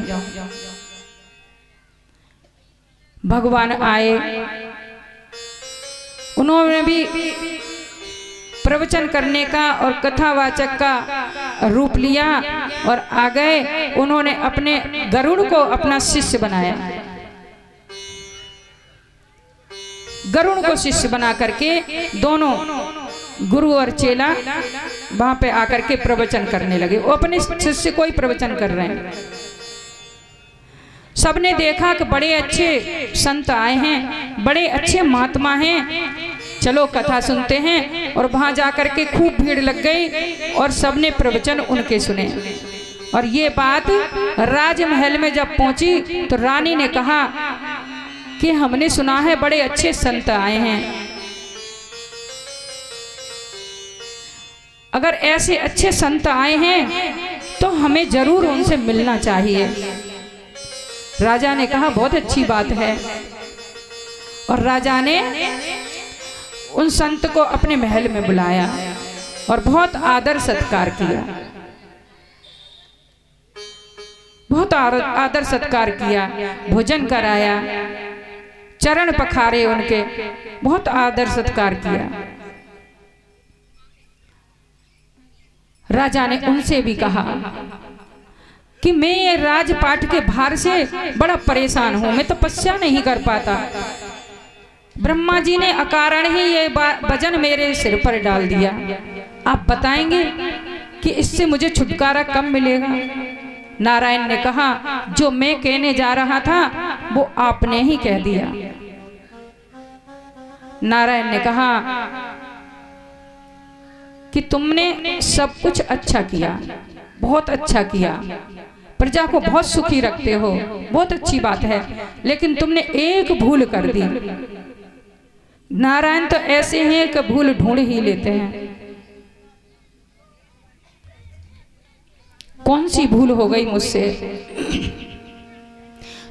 भगवान आए, उन्होंने भी प्रवचन करने का और कथावाचक का रूप लिया और आ गए। उन्होंने अपने गरुड़ को अपना शिष्य बनाया। गरुड़ को शिष्य बना करके दोनों गुरु और चेला वहां पे आकर के प्रवचन करने लगे। वो अपने शिष्य को ही प्रवचन कर रहे हैं। सबने देखा कि बड़े अच्छे संत आए हैं, बड़े अच्छे महात्मा हैं, चलो कथा सुनते हैं। और वहां जाकर के खूब भीड़ लग गई और सबने प्रवचन उनके सुने। और ये बात राजमहल में जब पहुंची तो रानी ने कहा कि हमने सुना है बड़े अच्छे संत आए हैं, अगर ऐसे अच्छे संत आए हैं तो हमें जरूर उनसे मिलना चाहिए। राजा ने कहा बहुत अच्छी बात है। और राजा ने उन संत को अपने महल में बुलाया और बहुत आदर सत्कार किया, बहुत आदर सत्कार किया, भोजन कराया, चरण पखारे उनके, बहुत आदर सत्कार किया। राजा ने उनसे भी कहा कि मैं ये राजपाट के भार से बड़ा परेशान हूं, मैं तपस्या नहीं कर पाता। ब्रह्मा जी ने अकारण ही ये वजन मेरे सिर पर डाल दिया। आप बताएंगे कि इससे मुझे छुटकारा कब मिलेगा? नारायण ने कहा जो मैं कहने जा रहा था वो आपने ही कह दिया। नारायण ने कहा कि तुमने सब कुछ अच्छा किया, बहुत अच्छा किया, प्रजा को बहुत सुखी रखते हो, बहुत अच्छी बात है, लेकिन तुमने एक भूल कर दी। नारायण तो ऐसे हैं कि भूल ढूंढ ही लेते हैं। कौन सी भूल हो गई मुझसे?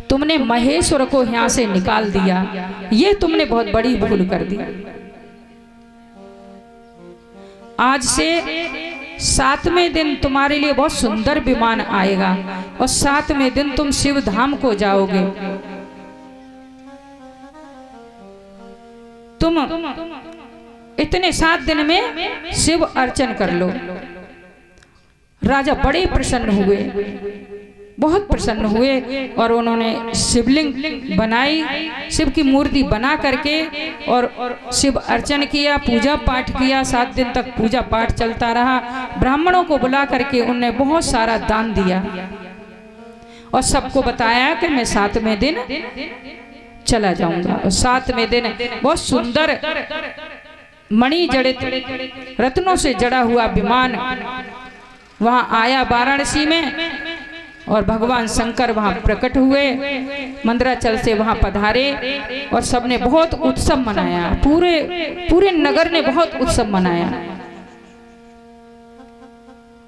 तुमने महेश्वर को यहां से निकाल दिया, ये तुमने बहुत बड़ी भूल कर दी। आज से 7वें दिन तुम्हारे लिए बहुत सुंदर विमान आएगा और 7वें दिन तुम शिव धाम को जाओगे। तुम इतने 7 दिन में शिव अर्चन कर लो। राजा बड़े प्रसन्न हुए, बहुत प्रसन्न हुए और उन्होंने शिवलिंग बनाई, शिव की मूर्ति बना करके और शिव अर्चन किया, पूजा पाठ किया। 7 दिन तक पूजा पाठ चलता रहा। ब्राह्मणों को बुला करके उन्होंने बहुत सारा दान दिया और सबको बताया कि मैं 7वें दिन चला जाऊंगा। और 7वें दिन बहुत सुंदर मणि जड़ित रत्नों से जड़ा हुआ विमान वहां आया वाराणसी में, और भगवान शंकर वहां प्रकट हुए, मंदराचल से वहां पधारे और सबने बहुत उत्सव मनाया। पूरे नगर ने बहुत उत्सव मनाया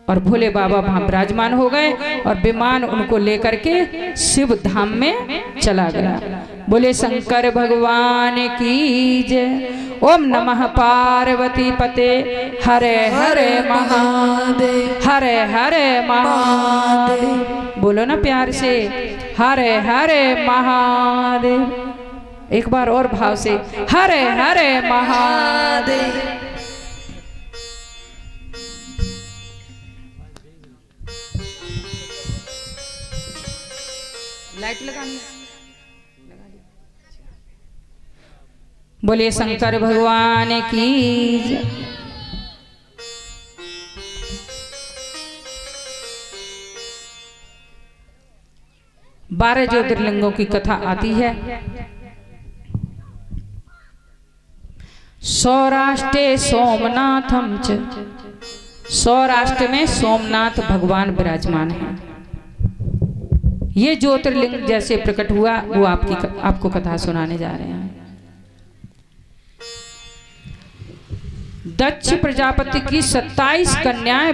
और भोले बाबा वहां विराजमान हो गए और विमान उनको लेकर के शिव धाम में चला गया। बोले शंकर भगवान की जय। ओम नमः पार्वती पते हरे हरे महादेव, हरे हरे महादेव। बोलो ना प्यार से, हरे हरे महादेव। एक बार और भाव से, हरे हरे महादेव। लाइट लगानी, बोलिए शंकर भगवान की जय। बारह ज्योतिर्लिंगों की कथा आती है। सौराष्ट्रे सोमनाथम च, सौराष्ट्र में सोमनाथ भगवान विराजमान है। ये ज्योतिर्लिंग जैसे प्रकट हुआ वो आपको कथा सुनाने जा रहे हैं। दक्ष प्रजापति की 27 कन्याएं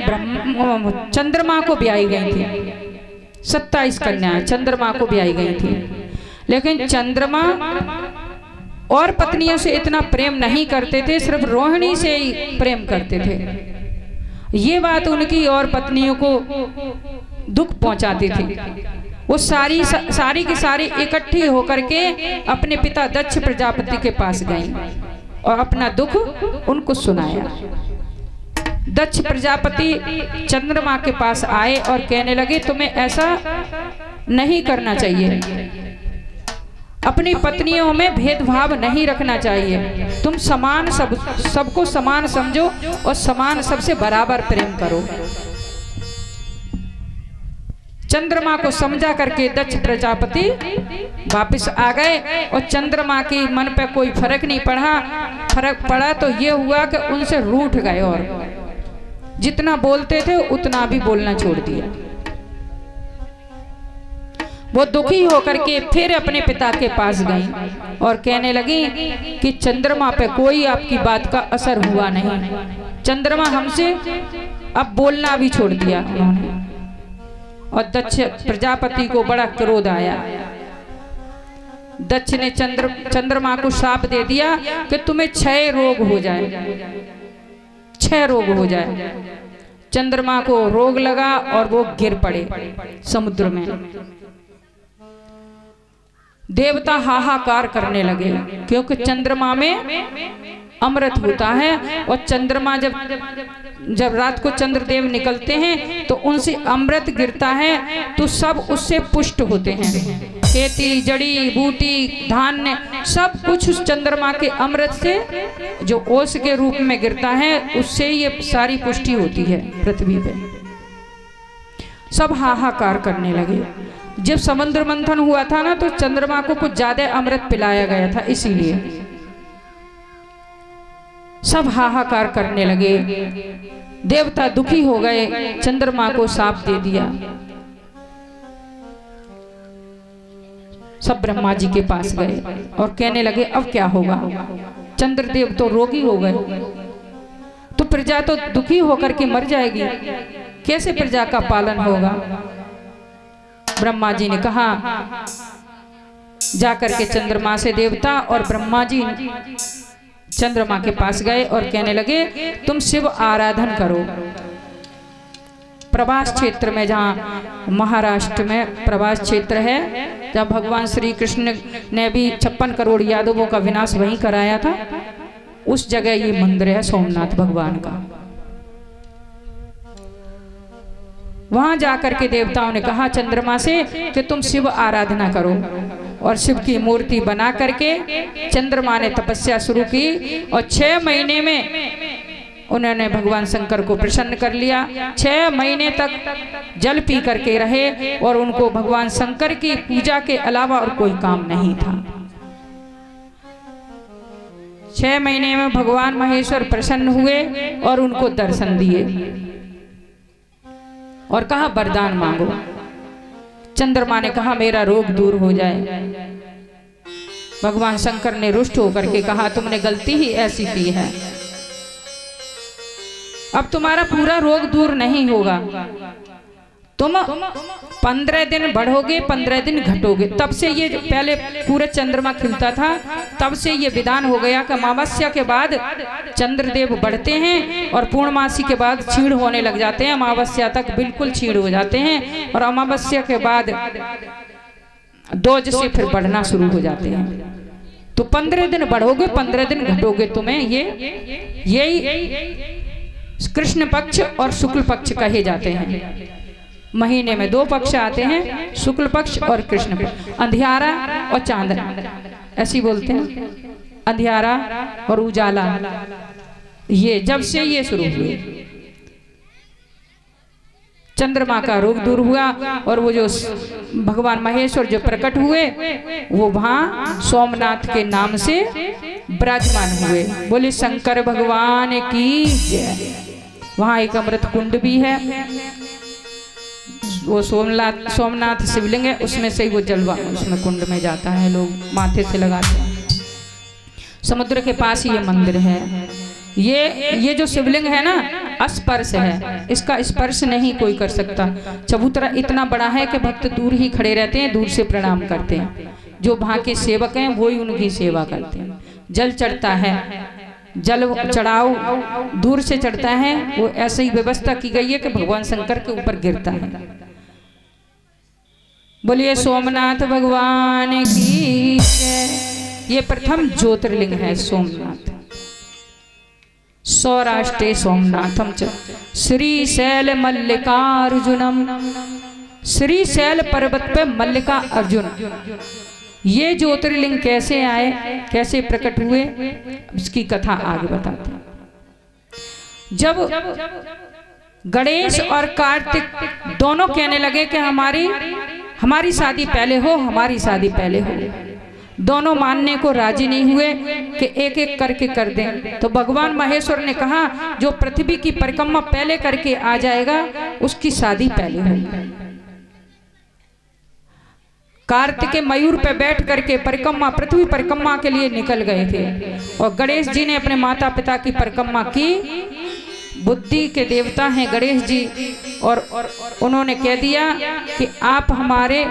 चंद्रमा को ब्याही गई थी। 27 कन्याएं चंद्रमा को ब्याही गई थी, लेकिन चंद्रमा और पत्नियों से इतना प्रेम नहीं करते थे, सिर्फ रोहिणी से ही प्रेम करते थे। ये बात उनकी और पत्नियों को दुख पहुंचाती थी। वो सारी की सारी इकट्ठी होकर के अपने पिता दक्ष प्रजापति के पास गई और अपना दुख उनको सुनाया। दक्ष प्रजापति चंद्रमा के पास आए और कहने लगे, तुम्हें ऐसा नहीं करना चाहिए, अपनी पत्नियों में भेदभाव नहीं रखना चाहिए, तुम समान सबको समान समझो और समान सबसे बराबर प्रेम करो। चंद्रमा को समझा करके दक्ष प्रजापति वापस आ गए और चंद्रमा की मन पे कोई फर्क नहीं पड़ा। फर्क पड़ा तो ये हुआ कि उनसे रूठ गए और जितना बोलते थे उतना भी बोलना छोड़ दिया। वो दुखी होकर के फिर अपने पिता के पास गई और कहने लगी कि चंद्रमा पे कोई आपकी बात का असर हुआ नहीं, चंद्रमा हमसे अब बोलना भी छोड़ दिया उन्होंने। और दक्ष प्रजापति को बड़ा क्रोध आया। दक्ष ने चंद्रमा को शाप दे दिया कि तुम्हें 6 रोग हो जाए, 6 रोग हो जाए। चंद्रमा को रोग लगा और वो गिर पड़े समुद्र में। देवता हाहाकार करने लगे क्योंकि चंद्रमा में अमृत होता है और चंद्रमा जब रात को चंद्रदेव निकलते हैं तो उनसे अमृत गिरता है तो सब उससे पुष्ट होते हैं। खेती, जड़ी बूटी, धान्य सब कुछ उस चंद्रमा के अमृत से जो ओस के रूप में गिरता है उससे ये सारी पुष्टि होती है पृथ्वी पे। सब हाहाकार करने लगे। जब समुद्र मंथन हुआ था ना तो चंद्रमा को कुछ ज्यादा अमृत पिलाया गया था, इसीलिए सब हाहाकार करने लगे। देवता दुखी हो गए, चंद्रमा को शाप दे दिया। सब ब्रह्मा जी के पास गए और कहने लगे अब क्या होगा, चंद्रदेव तो रोगी हो गए, तो प्रजा तो दुखी होकर के मर जाएगी, कैसे प्रजा का पालन होगा। ब्रह्मा जी ने कहा जाकर के चंद्रमा से देवता और ब्रह्मा जी चंद्रमा के पास गए और कहने लगे तुम शिव आराधन करो। प्रभास क्षेत्र में, जहाँ महाराष्ट्र में प्रभास क्षेत्र है, जहाँ भगवान श्री कृष्ण ने भी 56 करोड़ यादवों का विनाश वहीं कराया था, उस जगह ये मंदिर है सोमनाथ भगवान का। वहां जाकर के देवताओं ने कहा चंद्रमा से कि तुम शिव आराधना करो, और शिव की मूर्ति बना करके चंद्रमा ने तपस्या शुरू की और 6 महीने में उन्होंने भगवान शंकर को प्रसन्न कर लिया। 6 महीने तक जल पी करके रहे और उनको भगवान शंकर की पूजा के अलावा और कोई काम नहीं था। 6 महीने में भगवान महेश्वर प्रसन्न हुए और उनको दर्शन दिए और कहा वरदान मांगो। चंद्रमा ने कहा मेरा रोग दूर हो जाए। भगवान शंकर ने रुष्ट होकर के कहा तुमने गलती ही ऐसी की है, अब तुम्हारा पूरा रोग दूर नहीं होगा, तुम 15 दिन बढ़ोगे 15 दिन घटोगे। तब से ये पहले पूरे चंद्रमा खिलता था, तब से ये विधान हो गया कि अमावस्या के बाद चंद्रदेव बढ़ते हैं और पूर्णमासी के बाद क्षीण होने लग जाते हैं। अमावस्या तक बिल्कुल क्षीण हो जाते हैं और अमावस्या के बाद 2 से फिर बढ़ना शुरू हो जाते हैं। तो 15 दिन बढ़ोगे 15 दिन घटोगे, तुम्हें यही कृष्ण पक्ष और शुक्ल पक्ष कहे जाते हैं। महीने में 2 पक्ष आते हैं, शुक्ल पक्ष और कृष्ण पक्ष, अंधियारा और चांदना, ऐसी बोलते हैं, अंधियारा और उजाला। ये जब से ये शुरू हुए, चंद्रमा का रोग दूर हुआ और वो जो भगवान महेश्वर जो प्रकट हुए वो वहां सोमनाथ के नाम से विराजमान हुए। बोले शंकर भगवान की जय। वहां एक अमृत कुंड भी है, वो सोमनाथ शिवलिंग है, उसमें से ही वो जलवा उसमें कुंड में जाता है, लोग माथे से लगाते हैं। समुद्र के पास ही ये मंदिर है। ये जो शिवलिंग है ना स्पर्श है, इसका स्पर्श नहीं कोई कर सकता। चबूतरा इतना बड़ा है कि भक्त दूर ही खड़े रहते हैं, दूर से प्रणाम करते हैं। जो वहाँ के सेवक हैं वो ही उनकी सेवा करते हैं। जल चढ़ता है, जल चढ़ाओ दूर से चढ़ता है, वो ऐसे ही व्यवस्था की गई है कि भगवान शंकर के ऊपर गिरता है। बोलिए सोमनाथ भगवान की जय। ये प्रथम ज्योतिर्लिंग है सोमनाथ। सौराष्ट्रे सोमनाथम च श्रीशैल मल्लिकार्जुनम। श्रीशैल पर्वत पे मल्लिका अर्जुन। ये ज्योतिर्लिंग कैसे आए, कैसे प्रकट हुए, इसकी कथा आगे बताते हैं। जब गणेश और कार्तिक दोनों कहने लगे कि हमारी शादी पहले हो, हमारी शादी पहले हो, दोनों मानने को राजी नहीं हुए कि एक एक करके कर दें। तो भगवान महेश्वर ने कहा जो पृथ्वी की परिक्रमा पहले करके आ जाएगा उसकी शादी पहले होगी। कार्तिकेय मयूर पे बैठ करके परिक्रमा पृथ्वी परिक्रमा के लिए निकल गए थे और गणेश जी ने अपने माता पिता की परिक्रमा की। बुद्धि के देवता हैं गणेश जी और उन्होंने कह दिया कि आप हमारे